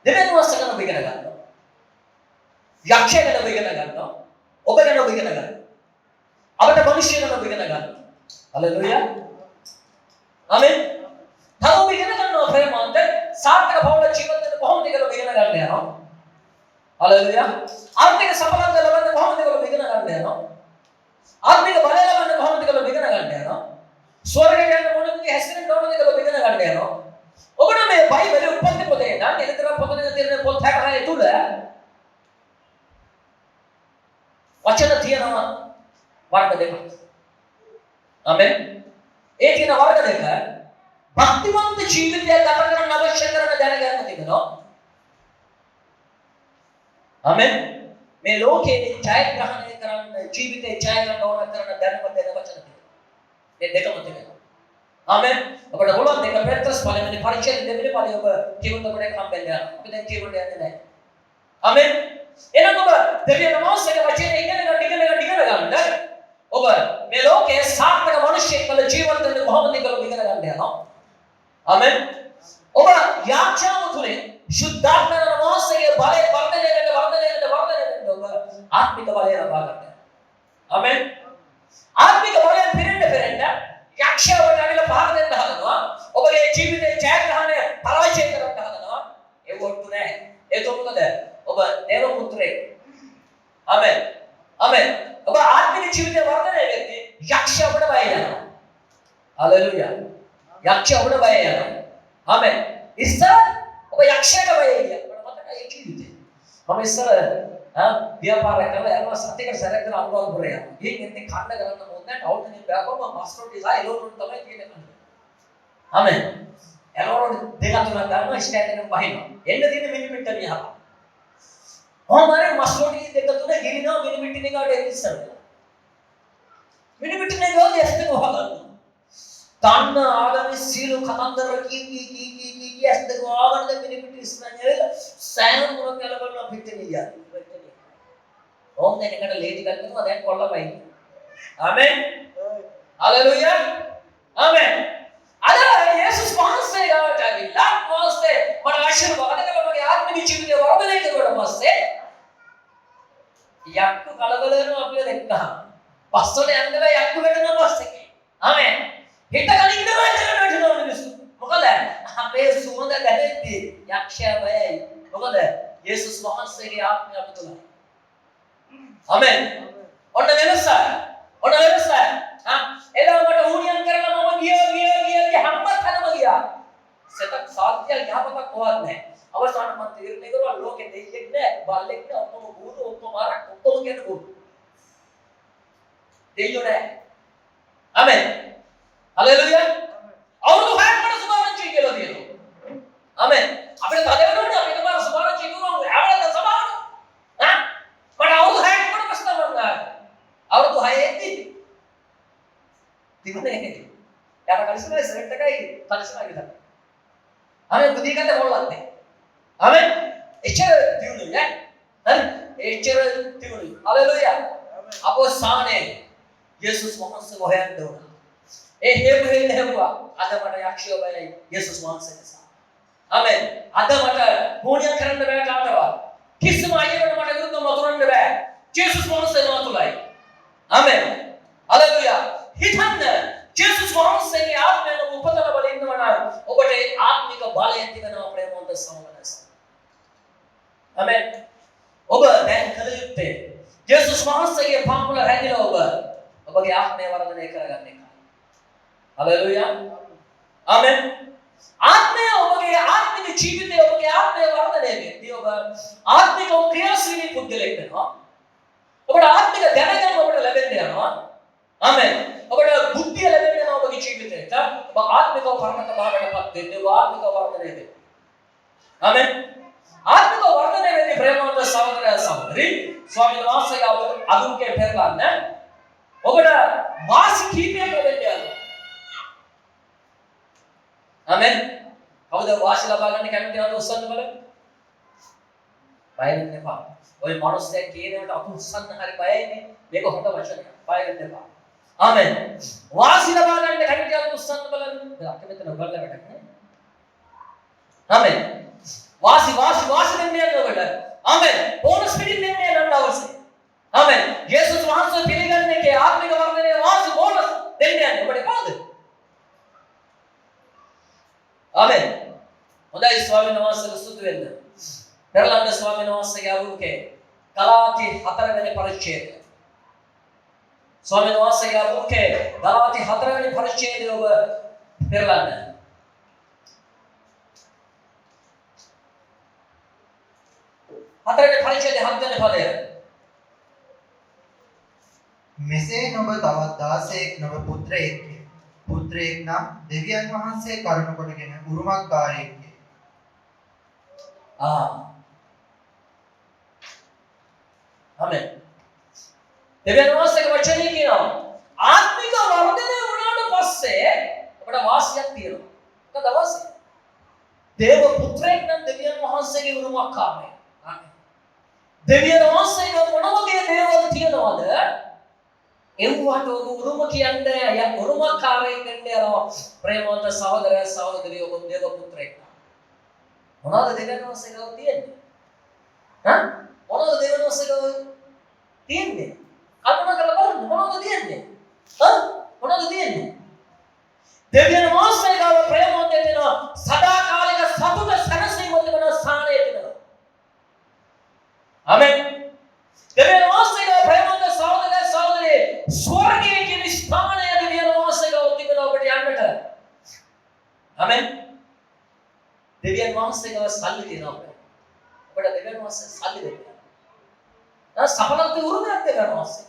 දෙවියන් වහන්සේ ගැන ඔබ ඉගෙන ගන්නවා. යක්ෂය ගැන ඔබ ඉගෙන ගන්නවා. ඔබ ගැන ඔබ ඉගෙන ගන්නවා. අපිට මිනිස්සු ගැන ඔබ ඉගෙන ගන්නවා. හalleluya. ආමෙන්. තව ඔබ ඉගෙන ගන්නවා ප්‍රේමවන්ත සාර්ථක පෞල ජීවිතේ කොහොමද කියලා ඔබ ඉගෙන ගන්න යනවා. හalleluya. ආර්ථික සඵලත්වය ලබන්න කොහොමද කියලා ඔබ ඉගෙන ගන්න යනවා. ආත්මික බලය ලබන්න කොහොමද කියලා ඔබ ඉගෙන ගන්න යනවා. ස්වර්ගයට යන්න මොන විදිහේ හැසිරෙන්න ඕනද කියලා ඔබ ඉගෙන ගන්න යනවා. ඔබට මේ බයිබලයේ උපන්ති පොතේ නම් එතන පොතේ තියෙන පොත් 66 තුල වචන තියෙනවා වර්ග දෙකක්. ආමෙන්. ඒ තියෙන වර්ග දෙක භක්තිමත් ජීවිතය ගත කරන්න අවශ්‍ය කරන දැනගන්න තිබෙනවා. ආමෙන්. මේ ලෝකයේ ජයග්‍රහණය කරන්න ජීවිතේ ජය ගන්න ඕන කරන දැනුම දෙන වචන තියෙනවා. මේ දෙකම තියෙනවා. ආමෙන්. අපිට බලන්න දෙක පෙත්‍රස් පළවෙනි පරිච්ඡේද දෙවෙනි පරිය ඔබ කියවන්න ඔබට හම්බෙන්නේ නැහැ. අපි දැන් කියවන්න යන්නේ නැහැ. ආමෙන්. එහෙනම් ඔබ දෙවියන් වහන්සේගේ වචනේ ඉගෙන ගන්න ඔබ මේ ලෝකයේ සාර්ථක මිනිසෙක් වල ජීවත් වෙන්න කොහොමද කියලා ඉගෙන ගන්න යනවා. ආමෙන්. ඔබ යාඥාව තුලින් සුද්ධාත්මන වහන්සේගේ බලය වර්ධනය වෙන්න ඔබ ආත්මික බලය ලබා ගන්න. ආමෙන්. ආත්මික බලය පිරෙන්න යක්ෂයවට අවිල පහර දෙන්න හදනවා. ඔබගේ ජීවිතේ ජයග්‍රහණය පරාජය කරන්න හදනවා. ඒ වොට්ටු නෑ. ඒ මොකද? ඔබ දේව පුත්‍රයෙක්. ආමෙන්. ආමෙන්. ඔබ ආත්මික ජීවිතේ වර්ධනය වෙද්දී යක්ෂයවට බය යනවා. හalleluya. යක්ෂයවට බය යනවා. ආමෙන්. ඉස්සර ඔබ යක්ෂයට බය ගියා. මට මතකයි ඒ ජීවිතේ. මම ඉස්සර ව්‍යාපාරයක් කරලා යනවා සතියකට සැරයක් කරලා අනුරාධපුරේ යනවා. ගිහින් එන්නේ කන්න කරන්න මොකද නැහැ. ටවුන් එකෙන් බෑගම මාස්ටර් ඩිසයින් එළවලුන් තමයි තියෙන්නේ කන්න. ආමෙන්. එළවලු දෙක තුනක් ගන්නවා ස්ටෑන්ඩ් එකෙන් වහිනවා. එන්න තියෙන මිනිමිට්ට මෙහා. ඔහොමනේ මාස්ටර් දෙක තුන ගිරිනවා මිනිමිට්ට එකකට එන්න ඉස්සරලා. මිනිමිට්ට එක ගාව ඇස්තක වහගන්නවා. තන්න ආගමේ සීල කතන්දර කී ඇස්තක වහගන්න මිනිමිට්ට ඉස්සරහට සෑම මොන කලබලන පිටින් ගියා. ඕම් දැන් එකට ලේටි ගන්නවා දැන් කොල්ලපයි. ආමෙන්. හලෙලූයා. ආමෙන්. අද යේසුස් වහන්සේ ගාවට ඇවිල්ලා මොස්සේ මට ආශිර්වාද කළා මගේ ආත්මික ජීවිතේ වරදලේ කරුවට පස්සේ යක්කු කලබල වෙනවා අපිව දැක්කහම. පස්සට යන්න බෑ යක්කු වෙනවා පස්සේ. ආමෙන්. හිත කලින් නෑ මිනිස්සු. මොකද අපේ සුවඳ දැනෙද්දී යක්ෂයා බයයි. මොකද යේසුස් වහන්සේගේ ආත්මය අප තුලයි. ආමෙන්. ඔන්න වෙනස. එදා මට ඌණියම් කරලා මම ගියා හැමතැනම ගියා. සතක් සාත්‍ය යහපතක් කොහොත් නැහැ. අවසාන මම තීරණය කරුවා ලෝකෙ දෙයියෙක් නැහැ, බල්ලෙක් නැහැ, ඔක්කොම බූරු, ඔක්කොම අරක්, ඔක්කොම කියන්නේ බූරු. දෙයියෝ නැහැ. ආමෙන්. හලෙලූයා. අවුරුදු 6ක් මට සුභාරංචි කියලා දෙනවා. ආමෙන්. අපිට තදගෙන ඕනේ අපිට මාර සුභාරංචි කියනවා ආවලද සබාවන. මට අවුරුදු 6ක් මට ප්‍රශ්න වුණා. අවුරුදු 6 එද්දී තිබුණේ යාර කලිසමයි සෙට් එකයි කලිසමයි විතර. ආමෙන් බුද්ධි කන්ද කොල්ලන්නේ. ආමෙන්. එච්චර දිනුනේ ඈ. හරි. එච්චර දිනුනේ. හලෙලූයා. අපෝ සානේ යේසුස් වහන්සේ හොයන්න ඕන. ඒ හේබුවා අද මට යක්ෂයෝ බයයි යේසුස් වහන්සේ නිසා. ආමෙන්. අද මට හෝනියක් කරන්න බෑ කාටවත්. කිසිම අයකට මට විරුද්ධව මතුරන්න බෑ. යේසුස් වහන්සේ මාතුලයි. ආමෙන්. හලෙලූයා. හිතන්න යේසුස් වහන්සේගේ ආත්මයෙන් උපතන බල ඉන්නවා නම් ඔබට ආත්මික බලය තිබෙනවා ප්‍රේමවන්ත සහෝදරයන්. ආමෙන්. ඔබ දැන් කල යුත්තේ යේසුස් වහන්සේගේ පාමුල රැඳිලා ඔබගේ ආත්මය වර්ධනය කරගන්න එක. හලෙලූයා. ආමෙන්. ආත්මය ඔබගේ ආත්මික ජීවිතය ඔබගේ ආත්මය වර්ධනය වෙද්දී ඔබ ආත්මික ක්‍රියාශීලී පුද්ගලෙක් වෙනවා. ඔබට ආත්මික දැනගැනීම ඔබට ලැබෙන්න යනවා. ආමෙන්. ඔබට බුද්ධිය ලැබෙන්න යනවා ඔබගේ ජීවිතේට. ඔබ ආත්මික පරමත භාවයටපත් වෙන්න ඔබ ආත්මික වර්ධනය වෙන්න. ආමෙන්. ආත්මික වර්ධනය වෙන්නේ ප්‍රේමවන්ත සහෝදරය සහෝදරි ස්වාමීන් වහන්සේගේ අඳුන්කේ පෙරලන්න ඔබට වාසි කීපයක් ලැබෙන්න යනවා. ආමෙන්. කවුද වාසි ලබා ගන්න කැමති අත උස්සන්න බලන්න. බය වෙන්න එපා. ඔය මනුස්සයෙක් කියනකට අත උස්සන්න හරි බයයිනේ. මේක හොඳ වචනයක්. බය වෙන්න එපා. ආමෙන්. වාසි ලබා ගන්න කැමති අත උස්සන්න බලන්න. දැන් අක මෙතන බලලා වැඩක් නෑ. ආමෙන්. වාසි දෙන්නේ ඔබට. ආමෙන්. බෝනස් පිටින් දෙන්නේ නන්න අවශ්‍යයි. ආමෙන්. යේසුස් වහන්සේ පිළිගන්නේ කේ ආත්මික වර්ධනයේ වාසි බෝනස් දෙන්නේ ඔබට කාද? ආමෙන්. හොඳයි ස්වාමීන් වහන්සේට ස්තුති වෙන්න. පෙරලන්න ස්වාමීන් වහන්සේගේ අරුණකේ ගලාති 4 වෙනි පරිච්ඡේදය. ස්වාමීන් වහන්සේගේ අරුණකේ ගලාති 4 වෙනි පරිච්ඡේදය ඔබ පෙරලන්න. හතරවෙනි පරිච්ඡේදය 7 වෙනි පදය. මෙසේ නොබ තවත් 16ක් නොබ පුත්‍රයෙක් නම් දෙවියන් වහන්සේ කරුණ කොටගෙන උරුමකාරයෙක්. ආමෙන්. දෙවියන් වහන්සේගේ වචනේ කියනවා ආත්මික වර්ධනය වුණාට පස්සේ අපට වාසියක් තියෙනවා. මොකද වාසිය? දේව පුත්‍රයෙක් නම් දෙවියන් වහන්සේගේ උරුමකාරයෙක්. දෙවියන් වහන්සේගේ මොන වගේ දේවල් තියනවද? එව්වට උරුම කියන්නේ උරුමකාරයෙක් වෙන්න යනවා ප්‍රේමවන්ත සහෝදරය සහෝදරිය ඔබ දේව පුත්‍රයෙක්. මොනවද දෙවියන් වහන්සේගව තියෙන්නේ? මොනවද දෙවියන් වහන්සේගව තියෙන්නේ? කල්පනා කරලා බලන්න මොනවද තියෙන්නේ? මොනවද තියෙන්නේ? දෙවියන් වහන්සේගව ප්‍රේමවන්ත වෙනවා සදාකාලික සතුට සැනසීම තිබෙන ස්ථානය තියෙනවා. ආමෙන්. දෙවියන් වහන්සේගේ ප්‍රේමවන්ත සහෝදරය සහෝදරිය ස්වර්ගයේ කියන ස්ථානය දෙවියන් වහන්සේගේ ඔබට යන්නට. ආමෙන්. දෙවියන් වහන්සේ වහන්සේගේ සල්ලි තියෙනවා අපිට. අපිට දෙවියන් වහන්සේ සල්ලි දෙන්නේ. සඵලත්වයේ උරුමයක් දෙවියන් වහන්සේ.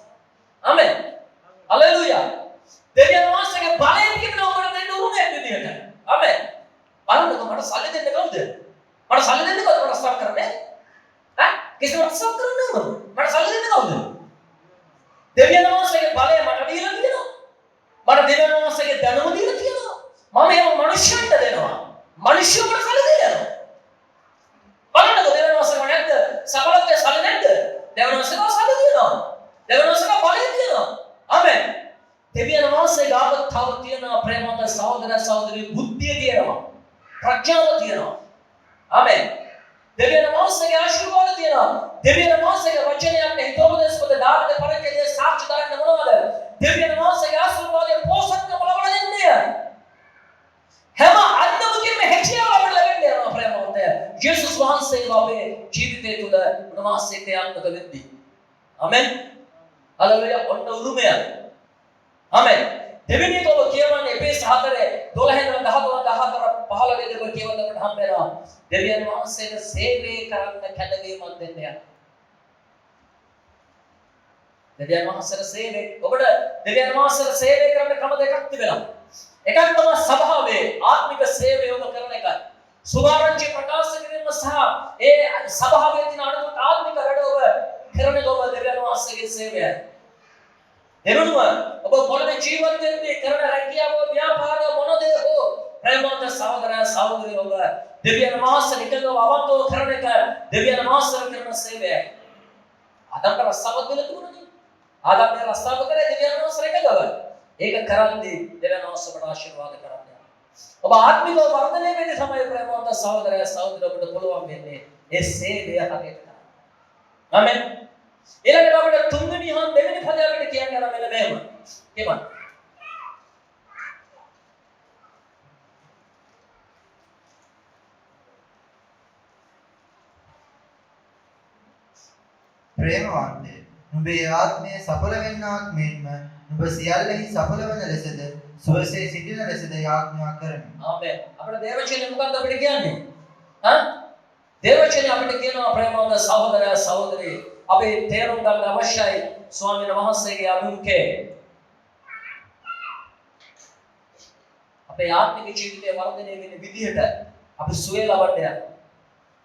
ආමෙන්. හලෙලූයා. දෙවියන් වහන්සේගේ බලය තියෙනවා අපිට දෙන්න උරුමයක් විදියට. ආමෙන්. බලන්නකො මට සල්ලි දෙන්න කවුද? මට සල්ලි දෙන්න කවුද? මට ස්ටාර්ට් කරන්නේ? කිසිම ස්ටාර්ට් කරන්නේ නැහැ මට සල්ලි දෙන්න කවුද? දෙවියන් වහන්සේගේ බලය මට දීලා තියෙනවා. මට දෙවියන් වහන්සේගේ දැනුම දීලා තියෙනවා. මම ඒව මිනිස්සුන්ට දෙනවා. මිනිස්සුන්ට සල්ලි දෙනවා. බලන්නකො දෙවියන් වහන්සේ නැද්ද? සඵලත්වයේ සල්ලි නැද්ද? දෙවියන් වහන්සේට සල්ලි දෙනවා. දෙවියන් වහන්සේට බලය දෙනවා. ආමෙන්. දෙවියන් වහන්සේ ගාව තව තියෙනවා ප්‍රේමවන්ත සහෝදර සහෝදරි බුද්ධිය තියෙනවා. ප්‍රඥාව තියෙනවා. ආමෙන්. දෙවියන් වහන්සේගේ ආශිර්වාද තියෙනවා. දෙවියන් වහන්සේගේ වචනය අපේ හිතෝපදේශ කොට දාන්නේ පරිච්ඡේදයේ සාක්ෂි දරන්න මොනවද? දෙවියන් වහන්සේගේ ආශිර්වාදයේ පෝෂණය ලබා දෙන්නේ. හැම අන්දමකින්ම හැකියාව අපට ලැබෙන්නේ යනවා ප්‍රේමවන්තය. යේසුස් වහන්සේ අපේ ජීවිතය තුළ උන්වහන්සේට යන්නක වෙද්දී. ආමෙන්. හලෙලූයා. ඔන්න උරුමය. ආමෙන්. දෙවෙනි එක ඔබ කියවන්නේ එපේස 4:12 ඉඳලා 14 වෙනි ඔබ කියවන්නකට හම්බ වෙනවා. දෙවියන් වහන්සේට සේවය කරන්න කැදවීමක් දෙන්න යනවා. දෙවියන් වහන්සේට සේවය ඔබට දෙවියන් වහන්සේට සේවය කරන්න ක්‍රම දෙකක් තිබෙනවා. එකක් තමයි සභාවේ ආත්මික සේවය ඔබ කරන එකයි. සුභාරංචි ප්‍රකාශ කිරීම සහ ඒ සභාවේ තියෙන අනුගත ආත්මික වැඩ ඔබ කරන ඔබ දෙවියන් වහන්සේගේ සේවයයි. එවනුම ඔබ පොළවේ ජීවත් වෙන්නේ කරන රැකියාව ව්‍යාපාරය මොනද හෝ ප්‍රේමවන්ත සහෝදර සහෝදරිය ඔබ දෙවියන් වහන්සේ නිකන් අවබෝධ කරන එක දෙවියන් වහන්සේ කරන සේවයයි. ආදම්ට රස්සාව දෙන්න තුනනේ. ආදම්ට රස්සාව කරේ දෙවියන් වහන්සේ එකගව. ඒක කරන්නේ දෙවියන් වහන්සේට ආශිර්වාද කරන්නේ. ඔබ ආත්මිකව වර්ධනය වෙන්නේ තමයි ප්‍රේමවන්ත සහෝදර සහෝදරිය ඔබට පුළුවන් වෙන්නේ ඒ සේවය හරියට කරන්න. ආමෙන්. ඊළඟට අපිට තුන්වෙනි හා දෙවෙනි පදය අපිට කියන්න යන මෙන්න මෙහෙම. කියමු. ප්‍රේමවන්තය නුඹේ ආත්මය සඵල වෙන්නාක් මෙන්ම නුඹ සියල්ලෙහි සඵල වන ලෙසද සුවසේ සිටින ලෙසද යාඥා කරමි. ආමෙන්. අපිට දේවචනේ මොකක්ද අපිට කියන්නේ? දේවචනේ අපිට කියනවා ප්‍රේමවන්ත සහෝදර සහෝදරිය අපි තේරුම් ගන්න අවශ්‍යයි ස්වාමීන් වහන්සේගේ අභිමුඛය. අපේ ආත්මික ජීවිතය වර්ධනය වෙන විදිහට අපි සුවය ලබන්න යනවා.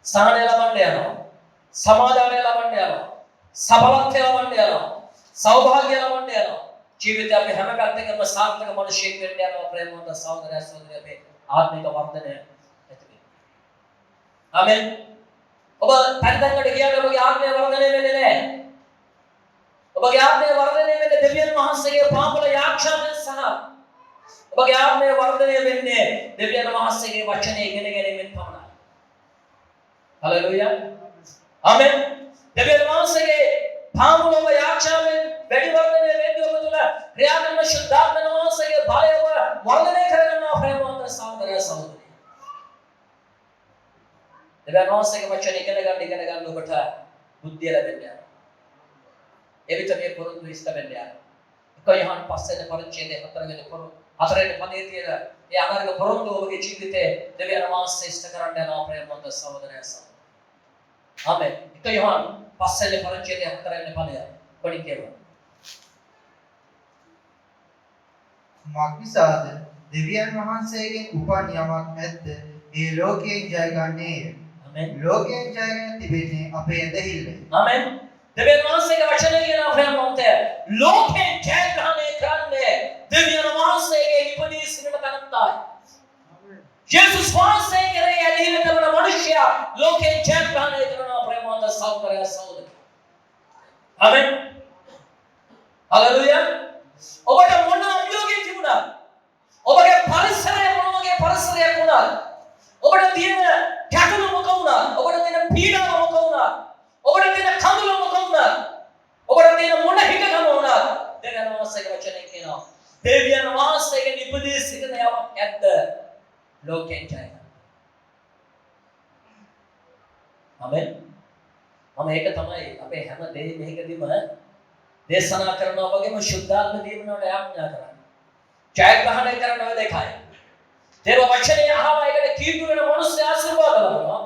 සහනය ලබන්න යනවා. සමාදානය ලබන්න යනවා. සබලත්වය ලබන්න යනවා. සෞභාග්‍ය ලබන්න යනවා. ජීවිතය අපි හැම පැත්තකම සාර්ථක මිනිසෙක් වෙන්න යනවා ප්‍රේමවන්ත සහෝදර සහෝදරිය අපේ ආත්මික වර්ධනය ඇති වෙනවා. ආමෙන්. ඔබ පරිදංගට ගියාට ඔබගේ ආත්මය වර්ධනය වෙන්නේ නැහැ. ඔබගේ ආත්මය වර්ධනය වෙන්නේ දෙවියන් වහන්සේගේ පාපල යාක්ෂාවෙන් සහ ඔබගේ ආත්මය වර්ධනය වෙන්නේ දෙවියන් වහන්සේගේ වචනේ ඉගෙන ගැනීමෙන් පමණයි. හලෙලූයා. ආමෙන්. දෙවියන් වහන්සේගේ පාපල යාක්ෂාවෙන් වැඩි වර්ධනය වෙන්නේ ඔබ තුළ ක්‍රියාත්මක ශුද්ධාත්ම වහන්සේගේ බලය ඔබ වර්ධනය කරගන්නවා ප්‍රේමවන්ත සහෝදර සහෝදරිය. දෙවියන් වහන්සේගේ වචන ඉගෙන ගන්න ඔබට බුද්ධිය ලැබෙන්නේ. එවිට මේ පොරොන්දු ඉෂ්ට වෙන්නේ. කොයහන් පස්සේ පරිච්ඡේදයේ 4 වෙනි පදයේ තියෙන ඒ අනාගත පොරොන්දු ඔබගේ ජීවිතේ දෙවියන් වහන්සේ ඉෂ්ට කරන්න යනවා ප්‍රේමවන්ත සහෝදරයා සහ. ආමෙන්. කොයහන් පස්සේ පරිච්ඡේදයේ 4 වෙනි පදය පොඩි කියනවා. මක්නිසාද දෙවියන් වහන්සේගෙන් උපන් යමක් නැද්ද ඒ ලෝකයෙන් ජය ගන්නේය. ආමෙන්. ලෝකයෙන් ජයගෙන තිබෙන්නේ අපේ ඇදහිල්ලයි. ආමෙන්. දෙවියන් වහන්සේගේ වචනේ කියන ප්‍රේමවන්තය ලෝකයෙන් ජයග්‍රහණය කරන්නේ දෙවියන් වහන්සේගේ ඉපදී සිටින තැනත්තයි. යේසුස් වහන්සේ කරේ ඇදහිල්ල කරන මිනිසයා ලෝකයෙන් ජයග්‍රහණය කරන ප්‍රේමවන්ත සහෝදර සහෝදරිය. ආමෙන්. හලෙලූයා. ඔබට මොන අභියෝගයක් තිබුණා? ඔබගේ පරිසරය මොන වගේ පරිසරයක් වුණා? ඔබට තියෙන කැටුම මොක වුණා? ඔබට තියෙන පීඩාව මොක වුණා? ඔබට තියෙන කඳුල මොක වුණා? ඔබට තියෙන මොන හිතකම වුණා? දෙවියන් වහන්සේගේ වචනේ කියනවා. දෙවියන් වහන්සේගේ නිපදී සිටින යමක් ඇද්ද? ලෝකයෙන් ජය. ආමෙන්. මම ඒක තමයි අපේ හැම දෙයක් මේකදීම දේශනා කරනවා වගේම ශුද්ධාත්ම දීමනට යාඥා කරන්නේ. ජයග්‍රහණය කරන ඔය දෙකයි. දේව වචනේ අහම ඒකට කීර්ති වෙන මිනිස්සු ආශිර්වාද ලබනවා.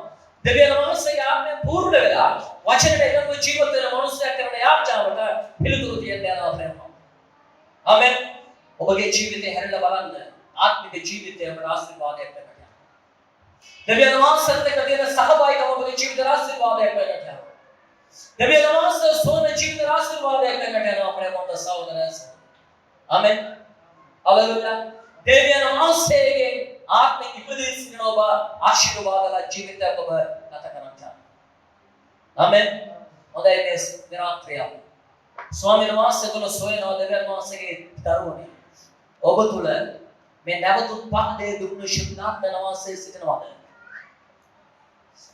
දෙවියන් වහන්සේගේ ආත්මය පූර්ණ වෙලා වචනයට එකඟව ජීවත් වෙන මිනිස්සයා කරන යාඥාවට පිළිතුරු දෙන්න යනවා ප්‍රේමා. ආමෙන්. ඔබගේ ජීවිතේ හැරලා බලන්න. ආත්මික ජීවිතය ඔබට ආශිර්වාදයක් වෙනවා. දෙවියන් වහන්සේත් එක්ක තියෙන සහභාගීකම ඔබගේ ජීවිතේ ආශිර්වාදයක් වෙනවා. දෙවියන් වහන්සේ සෝන ජීවිතේ ආශිර්වාදයක් වෙනවා ප්‍රේමවන්ත සහෝදරයන්. ආමෙන්. හalleluya. දෙවියන් වහන්සේගේ ආත්මික ඉපදීසින ඔබ ආශිර්වාදලා ජීවිතයක් ඔබ ගත කරන්න. ආමෙන්. හොඳයි මේ රාත්‍රිය. ස්වාමීන් වහන්සේ තුල සොයනවා දෙවියන් වහන්සේගේ දරුවනේ. ඔබ තුල මේ නැවත උත්පාදයේ දුන්නු ශුද්ධාත්ම වහන්සේ සිටිනවාද?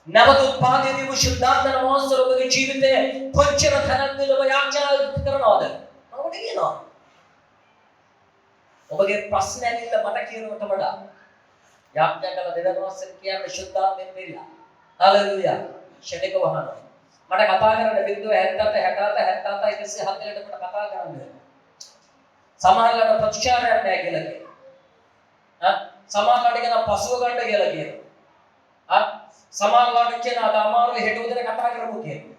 නැවත උත්පාදයේ දුන්නු ශුද්ධාත්ම වහන්සේ ඔබගේ ජීවිතේ කොච්චර තැනක්ද ඔබ යාඥා කරනවද? මම කියනවා. ඔබගේ ප්‍රශ්න ඇවිල්ලා මට කියනකට වඩා යාඥා කළ දෙවියන් වහන්සේ කියන්නේ ශුද්ධාත්මයෙන් පිරීලා. හalleluya. ශනික වහනවා. මට කතා කරන්න බින්දුව 77 67 77 107 මට කතා කරන්න. සමහරවිට ප්‍රතිචාරයක් නැහැ කියලා කියනවා. සමහරවිට කියන පසුව ගන්න කියලා කියනවා. සමහරවිට කියන අද අමාරුයි හෙට උදේ කතා කරමු කියනවා.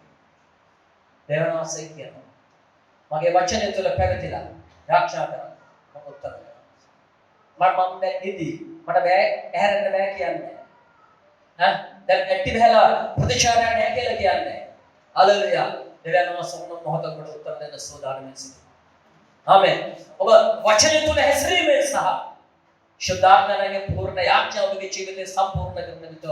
දෙවියන් වහන්සේ කියනවා. මගේ වචනය තුළ පැවතිලා ආරක්ෂා කරන්න. මම උත්තර දෙනවා. මම නිදි මට බෑ ඇහැරෙන්න බෑ කියන්නේ. දැන් ඇක්ටිව් වෙලා ප්‍රතිචාරයක් නැහැ කියලා කියන්නේ. හalleluya. දෙවියන් වහන්සේ මොහොතකට උත්තර දෙන්න සෝදානම් සිටිනවා. ආමෙන්. ඔබ වචනය තුල හැසිරීමෙන් සහ ශුද්ධාත්මයෙන් පූර්ණ යාඥා ඔබගේ ජීවිතේ සම්පූර්ණ කරන විට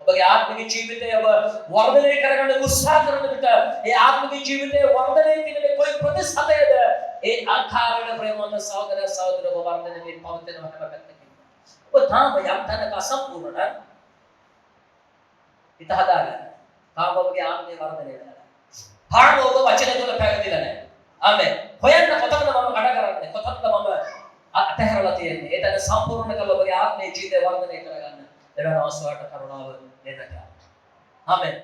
ඔබගේ ආත්මික ජීවිතය ඔබ වර්ධනය කරගන්න උත්සාහ කරන විට ඒ ආත්මික ජීවිතයේ වර්ධනය කිරීමේ કોઈ ප්‍රතිශතයද ඒ ආකාරයට ප්‍රේමවන්ත සහෝදර සහෝදර ඔබ වර්ධනය වෙන්න පවතිනවා හැමපැත්තකින්. ඔබ තාම යම් තැනක අසම්පූර්ණ නම් හිත හදාගන්න. තාම ඔබගේ ආත්මය වර්ධනය වෙනවා. පාඩම ඔබ වචනය තුල පැවතිලා නැහැ. ආමෙන්. හොයන්න කොතනද මම කඩ කරන්නේ? කොතනද මම අතහැරලා තියෙන්නේ? ඒ තැන සම්පූර්ණ කරලා ඔබගේ ආත්මයේ ජීවිතය වර්ධනය කරගන්න. දෙවියන් වහන්සේට කරුණාව දෙන්න. ආමෙන්.